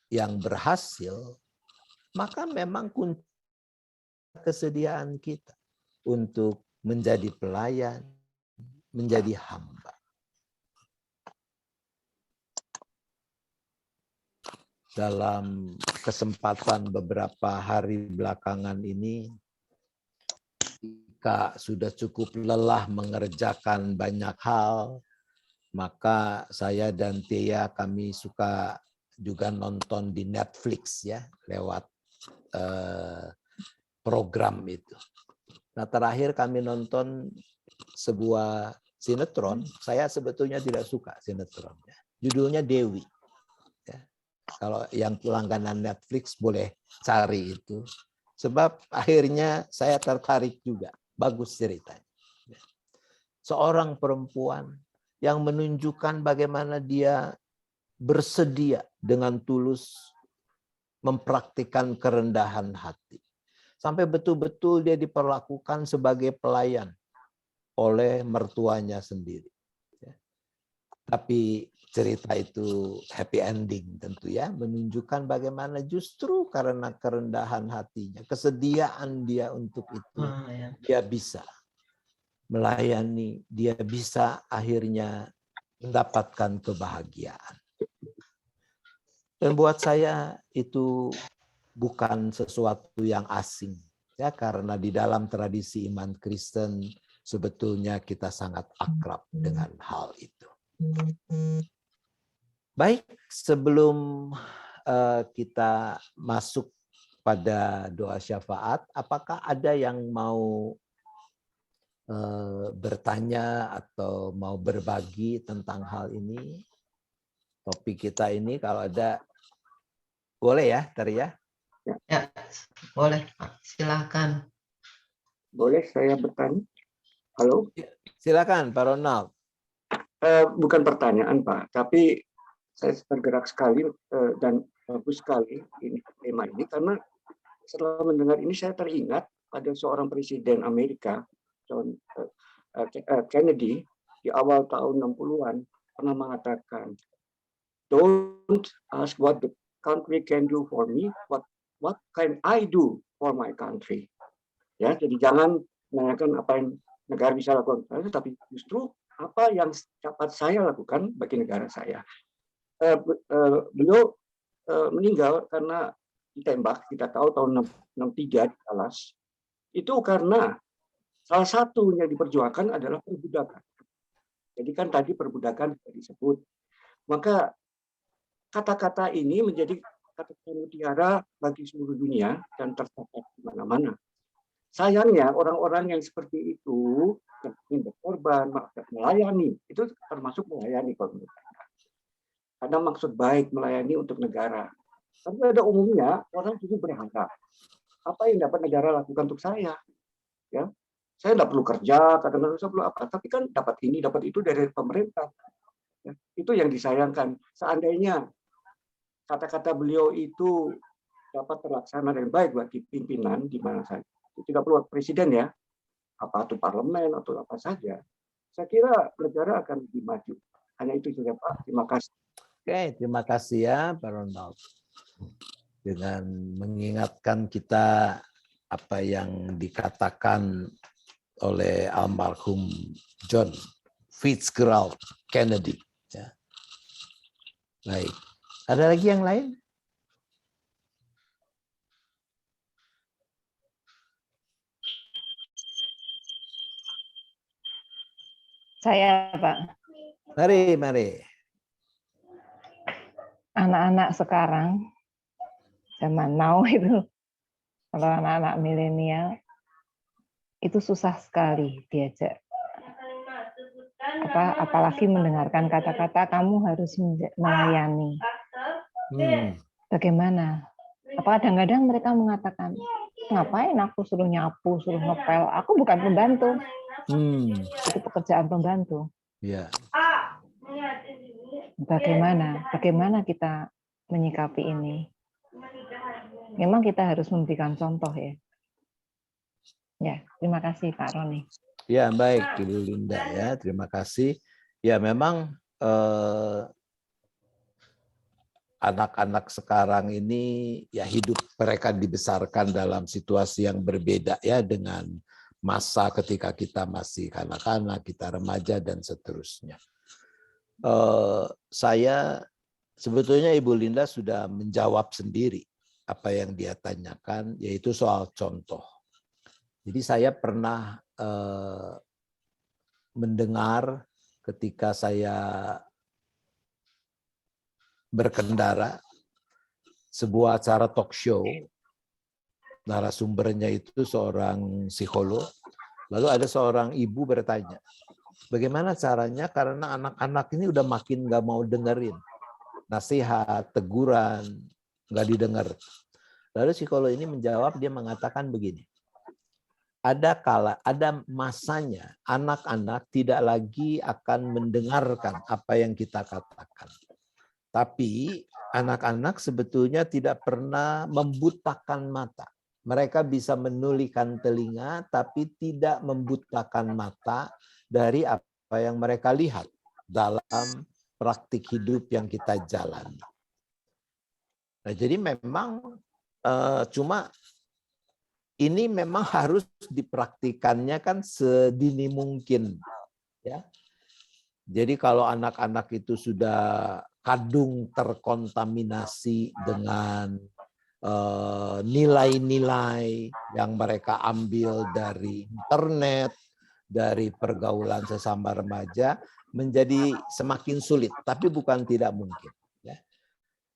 yang berhasil, maka memang kunci kesediaan kita untuk menjadi pelayan, menjadi hamba. Dalam kesempatan beberapa hari belakangan ini, jika sudah cukup lelah mengerjakan banyak hal, maka saya dan Tia kami suka juga nonton di Netflix ya, lewat program itu. Nah, terakhir kami nonton sebuah sinetron. Saya sebetulnya tidak suka sinetronnya. Judulnya Dewi. Ya. Kalau yang langganan Netflix boleh cari itu. Sebab akhirnya saya tertarik juga. Bagus ceritanya. Seorang perempuan yang menunjukkan bagaimana dia bersedia dengan tulus mempraktikkan kerendahan hati. Sampai betul-betul dia diperlakukan sebagai pelayan oleh mertuanya sendiri. Tapi cerita itu happy ending tentu ya, menunjukkan bagaimana justru karena kerendahan hatinya, kesediaan dia untuk itu, dia bisa melayani, dia bisa akhirnya mendapatkan kebahagiaan. Dan buat saya itu bukan sesuatu yang asing. Ya, karena di dalam tradisi iman Kristen sebetulnya kita sangat akrab dengan hal itu. Baik, sebelum kita masuk pada doa syafaat, apakah ada yang mau bertanya atau mau berbagi tentang hal ini? Topik kita ini kalau ada, boleh ya, Tari ya? Ya, boleh Pak, silakan. Boleh saya bertanya? Halo? Silakan, Pak Ronald. Bukan pertanyaan, Pak, tapi saya tergerak sekali dan bagus sekali ini tema ini, karena setelah mendengar ini saya teringat ada seorang presiden Amerika, John Kennedy, di awal tahun 60-an pernah mengatakan, "Don't ask what the country can do for me, what can I do for my country?" Ya, jadi jangan menanyakan apa yang negara bisa lakukan, tapi justru apa yang dapat saya lakukan bagi negara saya. Beliau meninggal karena ditembak, kita tahu tahun 63 di Dallas. Itu karena salah satunya diperjuangkan adalah perbudakan. Jadi kan tadi perbudakan disebut. Maka kata-kata ini menjadi kata-kata mutiara bagi seluruh dunia dan tercatat di mana-mana. Sayangnya orang-orang yang seperti itu yang ingin berkorban, melayani, itu termasuk melayani kalau menurut saya. Karena maksud baik melayani untuk negara. Tapi pada umumnya orang juga berharap apa yang dapat negara lakukan untuk saya. Ya, saya tidak perlu kerja, kadang-kadang saya perlu apa, tapi kan dapat ini, dapat itu dari pemerintah. Ya, itu yang disayangkan. Seandainya kata-kata beliau itu dapat terlaksana dengan baik bagi pimpinan di mana saja. Tidak perlu presiden ya, apa itu parlemen atau apa saja. Saya kira negara akan lebih maju. Hanya itu saja Pak. Terima kasih. Oke, terima kasih ya Pak Ronald. Dengan mengingatkan kita apa yang dikatakan oleh almarhum John Fitzgerald Kennedy. Ya. Baik, ada lagi yang lain? Saya, Pak. Mari. Anak-anak sekarang, zaman now itu, kalau anak-anak milenial, itu susah sekali diajak. Apalagi mendengarkan kata-kata kamu harus melayani. Bagaimana? Kadang-kadang mereka mengatakan, ngapain aku suruh nyapu, suruh ngepel? Aku bukan pembantu. Itu pekerjaan pembantu. Ya. Bagaimana kita menyikapi ini? Memang kita harus memberikan contoh ya. Ya, terima kasih Pak Roni. Ya, baik Ibu Linda ya, terima kasih. Ya, memang anak-anak sekarang ini ya hidup mereka dibesarkan dalam situasi yang berbeda ya dengan masa ketika kita masih kanak-kanak, kita remaja dan seterusnya. Saya sebetulnya Ibu Linda sudah menjawab sendiri apa yang dia tanyakan, yaitu soal contoh. Jadi saya pernah mendengar ketika saya berkendara sebuah acara talk show, narasumbernya itu seorang psikolog, lalu ada seorang ibu bertanya, bagaimana caranya karena anak-anak ini udah makin nggak mau dengerin nasihat, teguran, nggak didengar. Lalu psikolog ini menjawab, dia mengatakan begini, ada masanya anak-anak tidak lagi akan mendengarkan apa yang kita katakan. Tapi anak-anak sebetulnya tidak pernah membutakan mata. Mereka bisa menulikan telinga, tapi tidak membutakan mata dari apa yang mereka lihat dalam praktik hidup yang kita jalani. Nah, jadi memang cuma ini memang harus dipraktikannya kan sedini mungkin, ya. Jadi kalau anak-anak itu sudah kadung terkontaminasi dengan nilai-nilai yang mereka ambil dari internet, dari pergaulan sesama remaja, menjadi semakin sulit, tapi bukan tidak mungkin. Ya.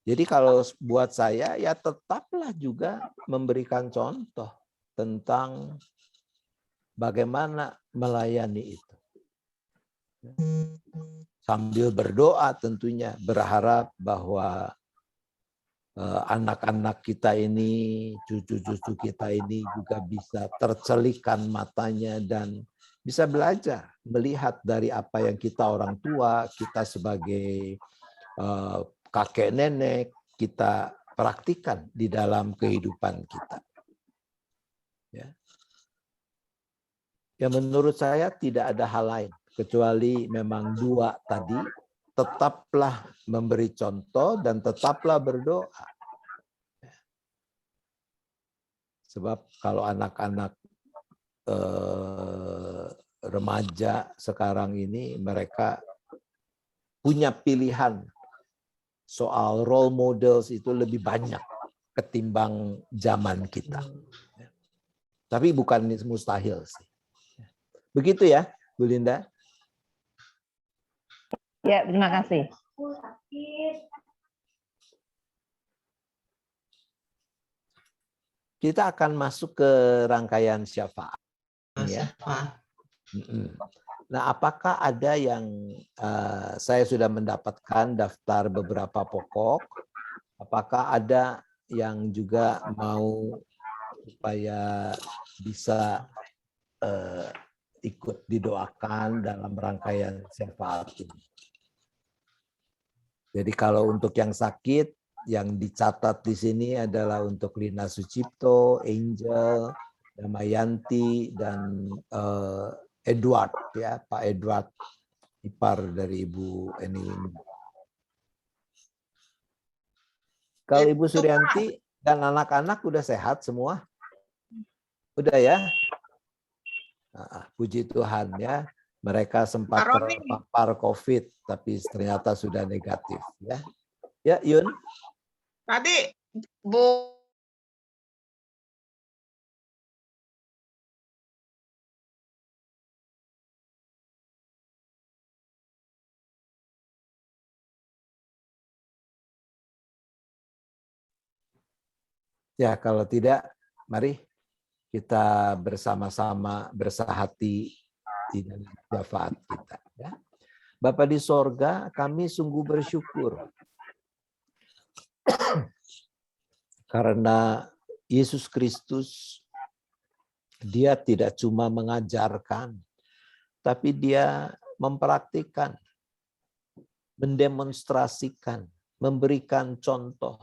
Jadi kalau buat saya, ya tetaplah juga memberikan contoh tentang bagaimana melayani itu. Sambil berdoa tentunya, berharap bahwa anak-anak kita ini, cucu-cucu kita ini juga bisa tercelikan matanya dan bisa belajar melihat dari apa yang kita orang tua, kita sebagai kakek nenek, kita praktikkan di dalam kehidupan kita. Ya. Ya, menurut saya tidak ada hal lain kecuali memang dua tadi, tetaplah memberi contoh dan tetaplah berdoa. Sebab kalau anak-anak remaja sekarang ini, mereka punya pilihan soal role models itu lebih banyak ketimbang zaman kita. Tapi bukan mustahil sih. Begitu ya, Bu Linda? Ya, terima kasih. Kita akan masuk ke rangkaian syafaat. Ya. Nah, apakah ada yang saya sudah mendapatkan daftar beberapa pokok? Apakah ada yang juga mau supaya bisa ikut didoakan dalam rangkaian syafaat ini? Jadi kalau untuk yang sakit, yang dicatat di sini adalah untuk Lina Sucipto, Angel, Damayanti, dan Edward, ya Pak Edward, ipar dari Ibu Eni. Kalau Ibu Suryanti dan anak-anak udah sehat semua? Udah ya? Nah, puji Tuhan ya. Mereka sempat terpapar COVID, tapi ternyata sudah negatif. Ya, ya Yun. Tadi Bu Ya, kalau tidak, mari kita bersama-sama bersahati di dalam syafaat kita. Ya. Bapa di sorga, kami sungguh bersyukur karena Yesus Kristus, dia tidak cuma mengajarkan, tapi dia mempraktikkan, mendemonstrasikan, memberikan contoh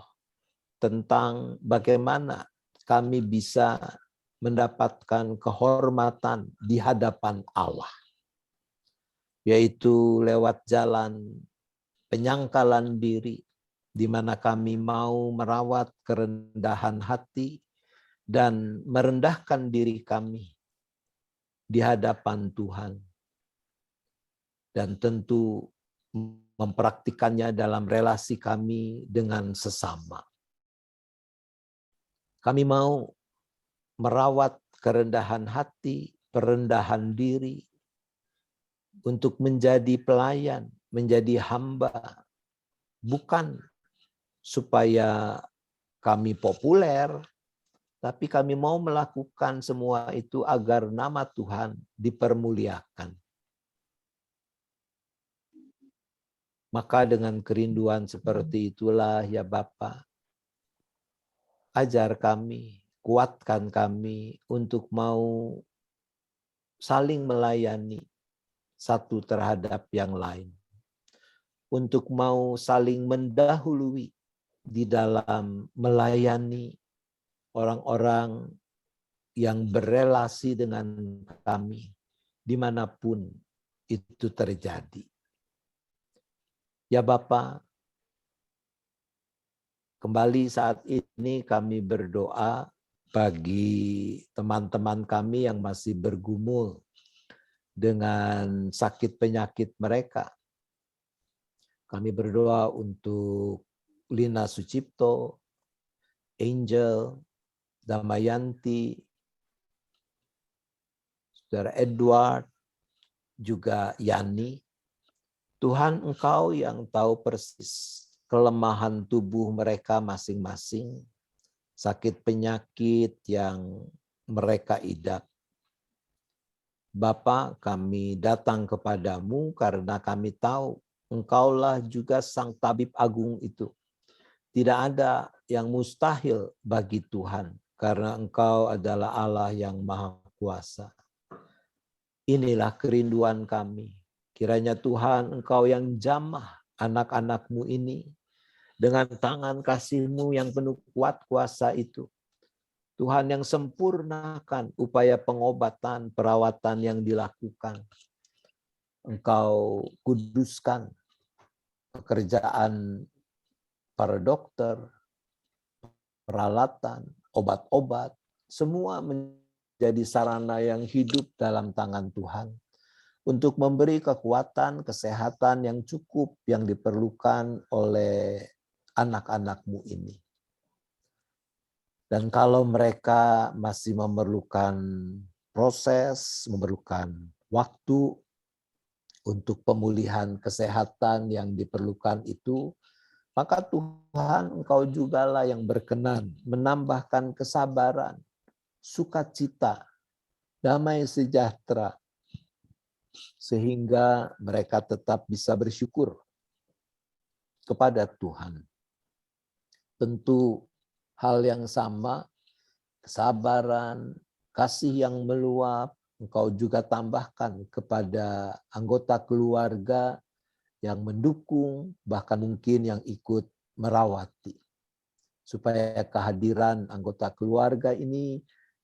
tentang bagaimana kami bisa mendapatkan kehormatan di hadapan Allah, yaitu lewat jalan penyangkalan diri, di mana kami mau merawat kerendahan hati dan merendahkan diri kami di hadapan Tuhan, dan tentu mempraktikannya dalam relasi kami dengan sesama. Kami mau merawat kerendahan hati, perendahan diri, untuk menjadi pelayan, menjadi hamba, bukan supaya kami populer, tapi kami mau melakukan semua itu agar nama Tuhan dipermuliakan. Maka dengan kerinduan seperti itulah ya Bapa, ajar kami, kuatkan kami untuk mau saling melayani satu terhadap yang lain. Untuk mau saling mendahului di dalam melayani orang-orang yang berelasi dengan kami, dimanapun itu terjadi. Ya Bapa, kembali saat ini kami berdoa bagi teman-teman kami yang masih bergumul dengan sakit penyakit mereka. Kami berdoa untuk Lina Sucipto, Angel, Damayanti, Saudara Edward, juga Yani. Tuhan, Engkau yang tahu persis kelemahan tubuh mereka masing-masing, sakit penyakit yang mereka idap. Bapa, kami datang kepadamu karena kami tahu Engkaulah juga Sang Tabib Agung itu. Tidak ada yang mustahil bagi Tuhan, karena Engkau adalah Allah yang Maha Kuasa. Inilah kerinduan kami. Kiranya Tuhan, Engkau yang jamah anak-anak-Mu ini dengan tangan kasih-Mu yang penuh kuat kuasa itu. Tuhan yang sempurnakan upaya pengobatan, perawatan yang dilakukan. Engkau kuduskan pekerjaan para dokter, peralatan, obat-obat, semua menjadi sarana yang hidup dalam tangan Tuhan untuk memberi kekuatan, kesehatan yang cukup yang diperlukan oleh anak-anak-Mu ini. Dan kalau mereka masih memerlukan proses, memerlukan waktu untuk pemulihan kesehatan yang diperlukan itu, maka Tuhan, Engkau jugalah yang berkenan menambahkan kesabaran, sukacita, damai sejahtera, sehingga mereka tetap bisa bersyukur kepada Tuhan. Tentu hal yang sama, kesabaran, kasih yang meluap, Engkau juga tambahkan kepada anggota keluarga yang mendukung, bahkan mungkin yang ikut merawati. Supaya kehadiran anggota keluarga ini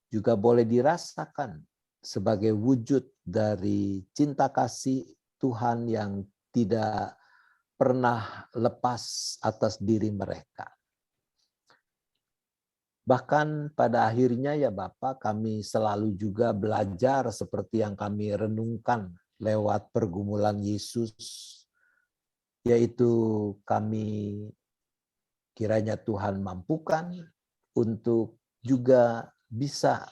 juga boleh dirasakan sebagai wujud dari cinta kasih Tuhan yang tidak pernah lepas atas diri mereka. Bahkan pada akhirnya ya Bapak, kami selalu juga belajar seperti yang kami renungkan lewat pergumulan Yesus, yaitu kami kiranya Tuhan mampukan untuk juga bisa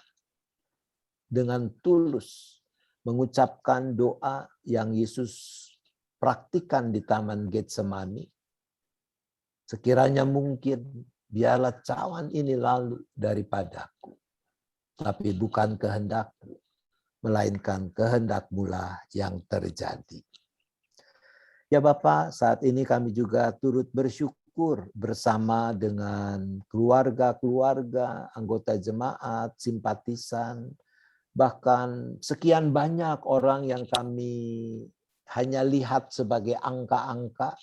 dengan tulus mengucapkan doa yang Yesus praktikkan di Taman Getsemani. Sekiranya mungkin, biarlah cawan ini lalu daripadaku, tapi bukan kehendakku, melainkan kehendak-Mu-lah yang terjadi. Ya Bapak, saat ini kami juga turut bersyukur bersama dengan keluarga-keluarga, anggota jemaat, simpatisan, bahkan sekian banyak orang yang kami hanya lihat sebagai angka-angka,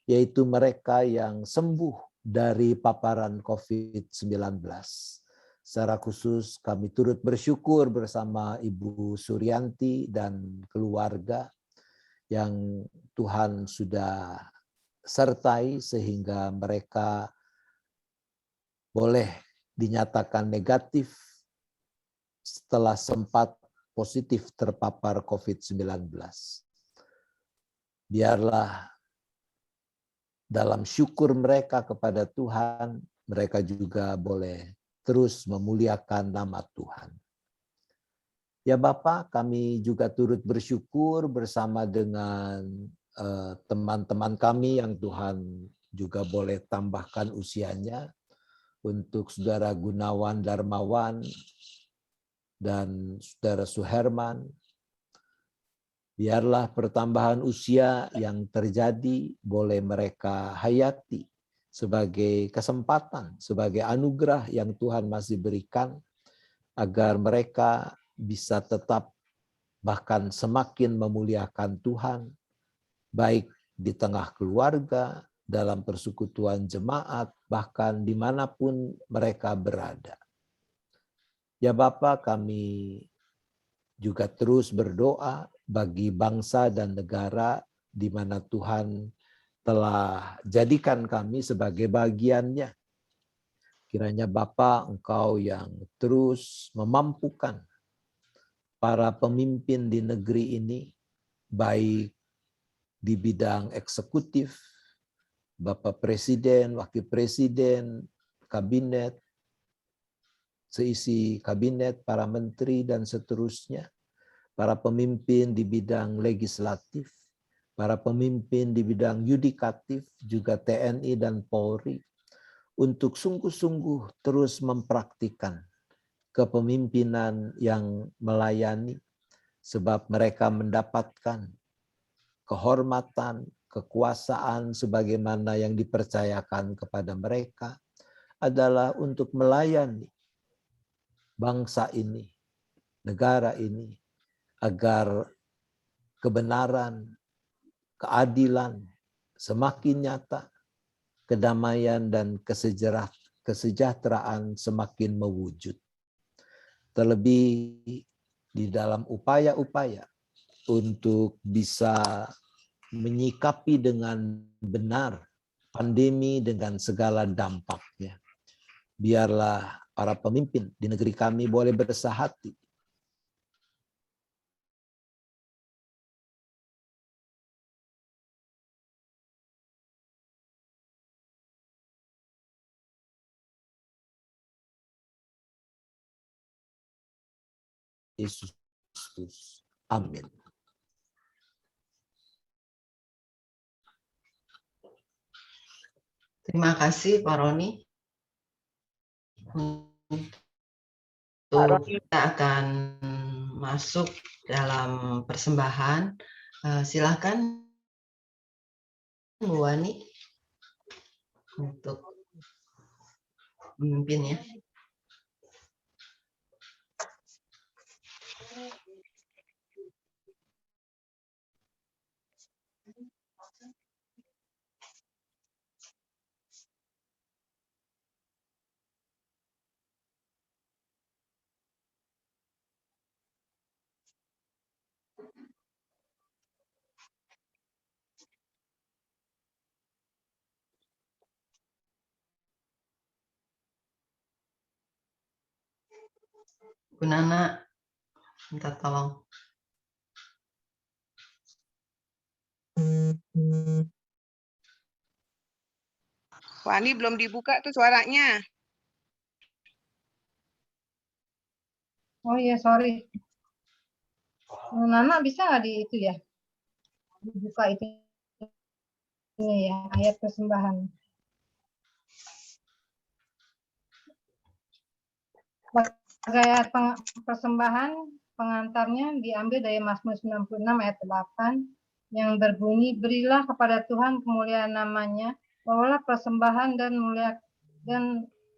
yaitu mereka yang sembuh dari paparan COVID-19. Secara khusus kami turut bersyukur bersama Ibu Suryanti dan keluarga yang Tuhan sudah sertai sehingga mereka boleh dinyatakan negatif setelah sempat positif terpapar COVID-19. Biarlah dalam syukur mereka kepada Tuhan, mereka juga boleh terus memuliakan nama Tuhan. Ya Bapak, kami juga turut bersyukur bersama dengan teman-teman kami yang Tuhan juga boleh tambahkan usianya, untuk Saudara Gunawan Darmawan dan Saudara Suherman. Biarlah pertambahan usia yang terjadi boleh mereka hayati sebagai kesempatan, sebagai anugerah yang Tuhan masih berikan, agar mereka bisa tetap bahkan semakin memuliakan Tuhan, baik di tengah keluarga, dalam persekutuan jemaat, bahkan dimanapun mereka berada. Ya Bapa, kami juga terus berdoa bagi bangsa dan negara di mana Tuhan telah jadikan kami sebagai bagiannya. Kiranya Bapa, Engkau yang terus memampukan para pemimpin di negeri ini, baik di bidang eksekutif, Bapak Presiden, Wakil Presiden, Kabinet, seisi kabinet, para menteri, dan seterusnya, para pemimpin di bidang legislatif, para pemimpin di bidang yudikatif, juga TNI dan Polri, untuk sungguh-sungguh terus mempraktikkan kepemimpinan yang melayani, sebab mereka mendapatkan kehormatan, kekuasaan sebagaimana yang dipercayakan kepada mereka adalah untuk melayani bangsa ini, negara ini, agar kebenaran, keadilan semakin nyata, kedamaian dan kesejahteraan semakin mewujud. Terlebih di dalam upaya-upaya untuk bisa menyikapi dengan benar pandemi dengan segala dampaknya. Biarlah para pemimpin di negeri kami boleh berbesar hati Yesus Kristus. Amin. Terima kasih Pak Roni. Kita akan masuk dalam persembahan. Silakan Bu Wani untuk memimpinnya. Bu Nana, minta tolong. Wani belum dibuka tuh suaranya. Oh iya, sorry. Nana bisa nggak di itu ya? Dibuka itu ini ya, ayat persembahan. Ayat persembahan pengantarnya diambil dari Mazmur 96 ayat 8 yang berbunyi, berilah kepada Tuhan kemuliaan namanya, bawalah persembahan dan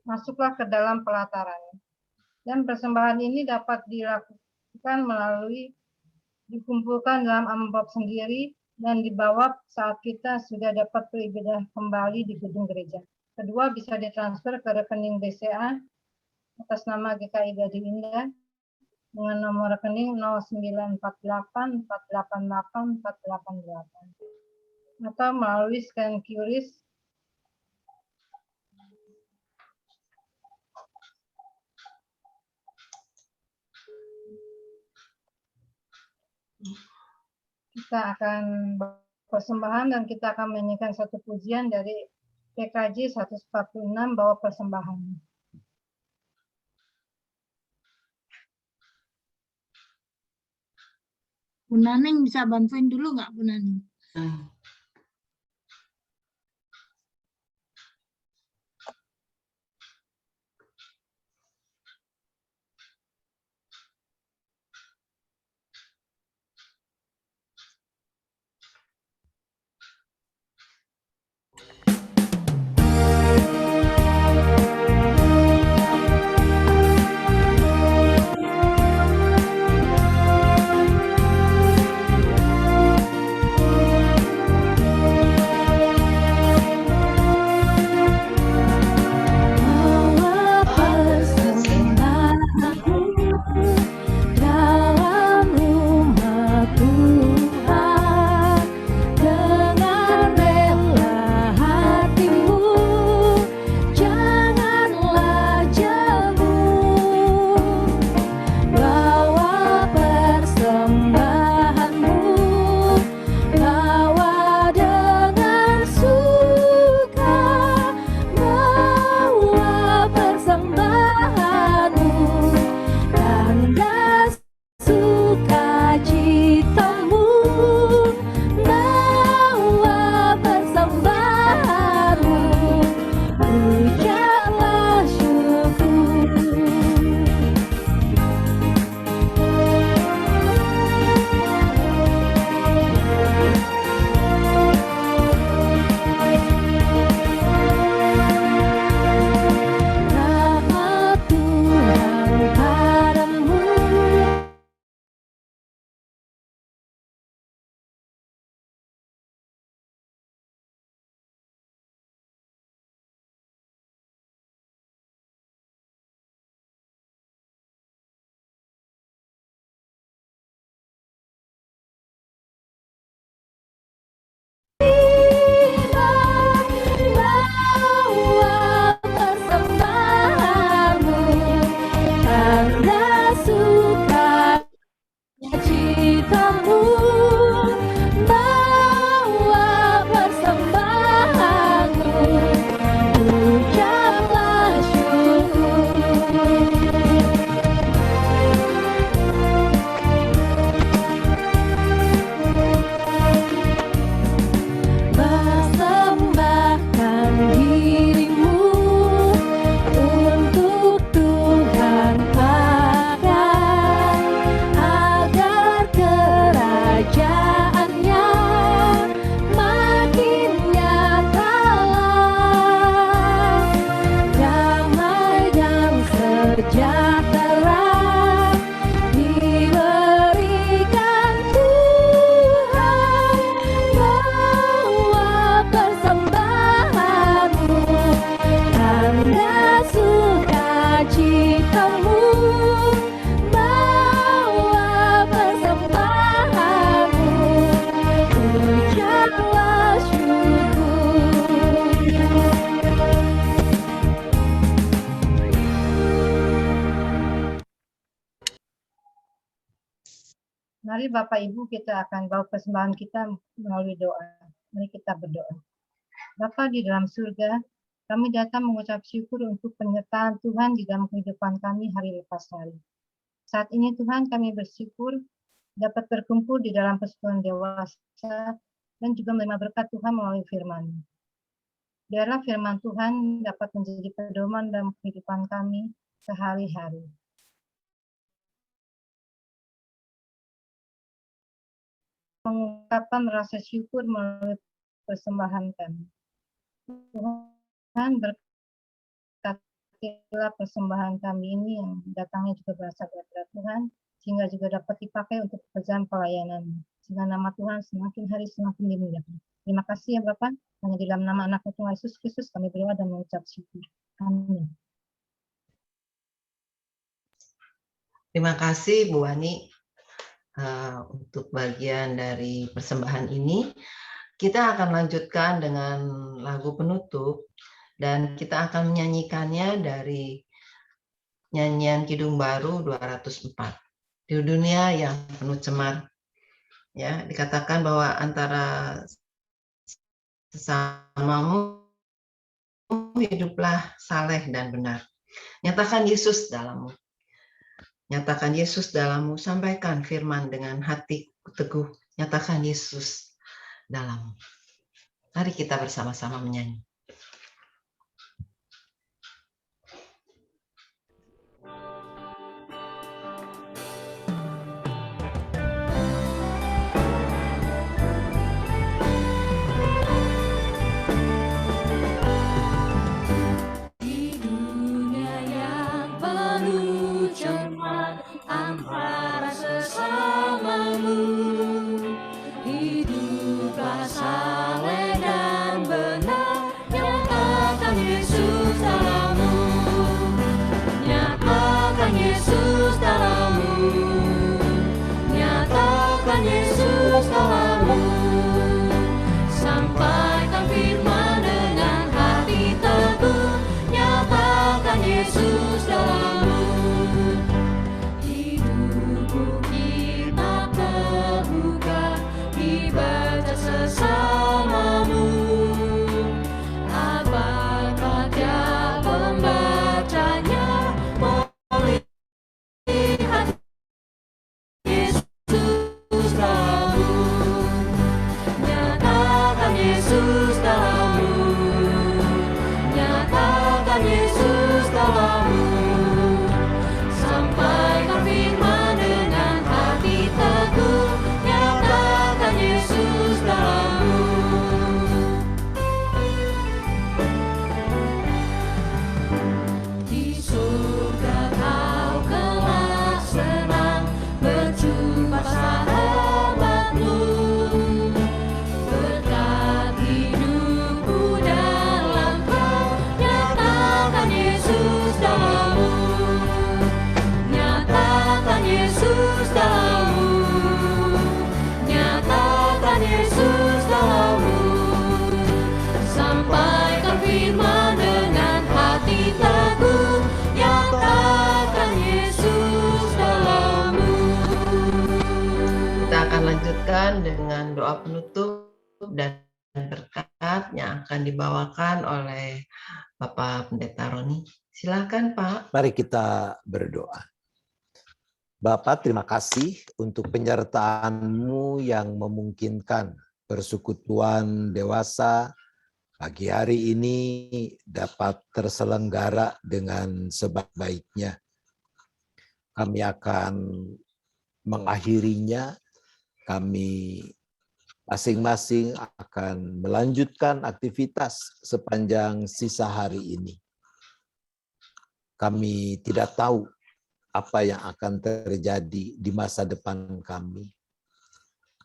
masuklah ke dalam pelatarannya. Dan persembahan ini dapat dilakukan melalui dikumpulkan dalam amplop sendiri dan dibawa saat kita sudah dapat beribadah kembali di gedung gereja. Kedua, bisa ditransfer ke rekening BCA atas nama GKI Gading Indah dengan nomor rekening 0948488488 atau melalui scan QRIS kita akan persembahan dan kita akan menyanyikan satu pujian dari PKJ 146 bawa persembahan. Bu Naning bisa bantuin dulu nggak Bu Naning? Mari Bapak Ibu kita akan bawa persembahan kita melalui doa. Mari kita berdoa. Bapa di dalam surga, kami datang mengucap syukur untuk penyertaan Tuhan di dalam kehidupan kami hari lepas hari. Saat ini Tuhan kami bersyukur dapat berkumpul di dalam persekutuan dewasa dan juga menerima berkat Tuhan melalui firman. Biarlah firman Tuhan dapat menjadi pedoman dalam kehidupan kami sehari-hari. Mengungkapkan rasa syukur melalui persembahan kami. Tuhan berkatilah persembahan kami ini yang datangnya juga berasal dari Tuhan, sehingga juga dapat dipakai untuk pekerjaan pelayanan. Sehingga nama Tuhan semakin hari semakin dimuliakan. Terima kasih ya Bapak. Hanya di dalam nama anak Tuhan Yesus Kristus kami berdoa dan mengucap syukur. Amin. Terima kasih Bu Wani untuk bagian dari persembahan ini. Kita akan lanjutkan dengan lagu penutup dan kita akan menyanyikannya dari nyanyian Kidung Baru 204. Di dunia yang penuh cemar, ya dikatakan bahwa antara sesamamu hiduplah saleh dan benar. Nyatakan Yesus dalammu. Nyatakan Yesus dalammu, sampaikan firman dengan hati teguh. Nyatakan Yesus dalammu. Mari kita bersama-sama menyanyi. Dengan doa penutup dan berkat yang akan dibawakan oleh Bapak Pendeta Roni. Silakan Pak. Mari kita berdoa. Bapak, terima kasih untuk penyertaan-Mu yang memungkinkan persekutuan dewasa pagi hari ini dapat terselenggara dengan sebaik-baiknya. Kami akan mengakhirinya. Kami masing-masing akan melanjutkan aktivitas sepanjang sisa hari ini. Kami tidak tahu apa yang akan terjadi di masa depan kami.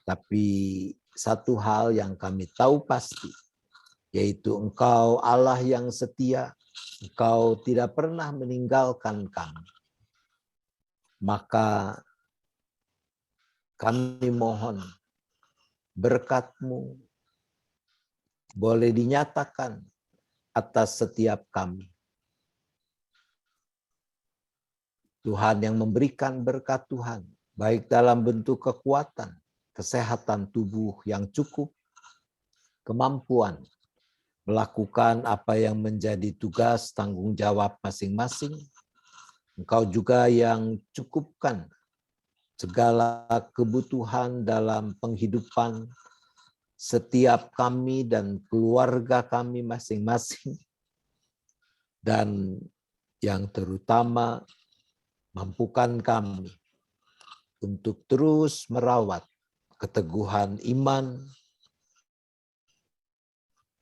Tapi satu hal yang kami tahu pasti, yaitu Engkau Allah yang setia, Engkau tidak pernah meninggalkan kami. Maka kami mohon berkat-Mu boleh dinyatakan atas setiap kami. Tuhan yang memberikan berkat Tuhan baik dalam bentuk kekuatan, kesehatan tubuh yang cukup, kemampuan melakukan apa yang menjadi tugas tanggung jawab masing-masing. Engkau juga yang cukupkan segala kebutuhan dalam penghidupan setiap kami dan keluarga kami masing-masing. Dan yang terutama, mampukan kami untuk terus merawat keteguhan iman,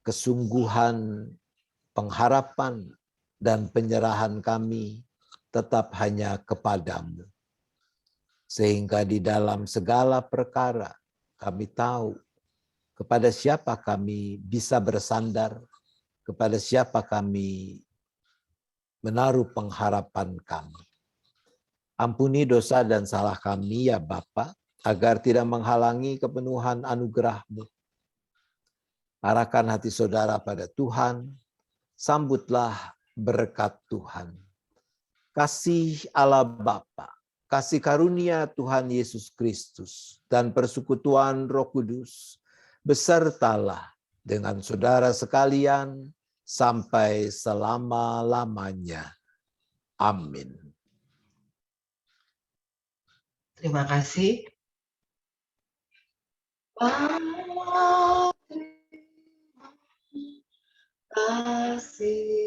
kesungguhan, pengharapan, dan penyerahan kami tetap hanya kepadamu. Sehingga di dalam segala perkara kami tahu kepada siapa kami bisa bersandar, kepada siapa kami menaruh pengharapan kami. Ampuni dosa dan salah kami ya Bapa, agar tidak menghalangi kepenuhan anugerah-Mu. Arahkan hati saudara pada Tuhan, sambutlah berkat Tuhan. Kasih Allah Bapa, kasih karunia Tuhan Yesus Kristus, dan persekutuan Roh Kudus, besertalah dengan saudara sekalian, sampai selama-lamanya. Amin. Terima kasih. Kasih.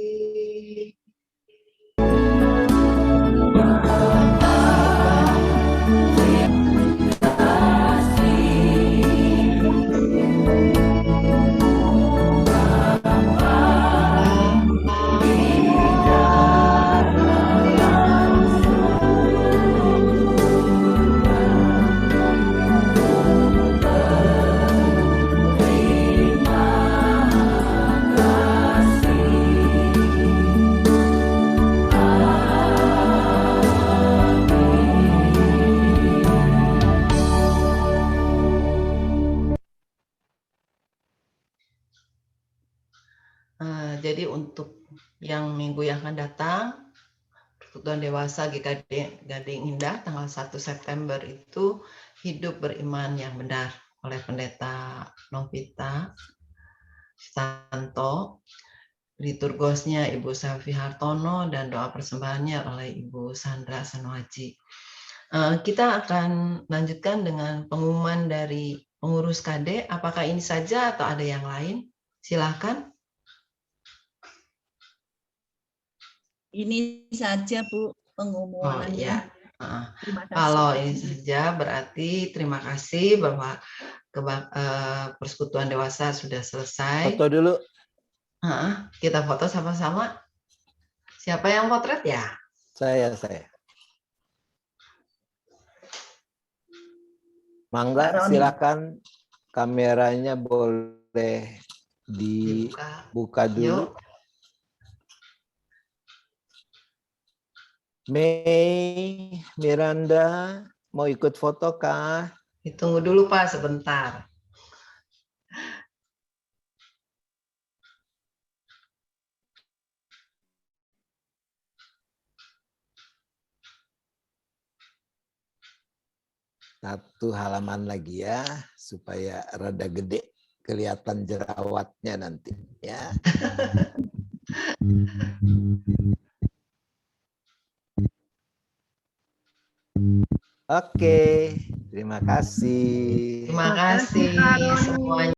Jadi untuk yang minggu yang akan datang, Persekutuan Dewasa GKD Gading Indah tanggal 1 September itu hidup beriman yang benar oleh Pendeta Novita Santo, liturgosnya Ibu Selvi Hartono, dan doa persembahannya oleh Ibu Sandra Sanuaji. Kita akan lanjutkan dengan pengumuman dari pengurus KD. Apakah ini saja atau ada yang lain? Silakan. Ini saja Bu pengumumannya. Oh, iya. Terima kasih. Kalau ini saja berarti terima kasih bahwa Persekutuan Dewasa sudah selesai. Foto dulu. Kita foto sama-sama. Siapa yang potret ya? Saya. Mangga, silakan kameranya boleh dibuka dulu. Yuk. Mei, Miranda, mau ikut foto kah? Ditunggu dulu Pak, sebentar. Satu halaman lagi ya, supaya rada gede kelihatan jerawatnya nanti ya. Oke, terima kasih. Terima kasih semuanya.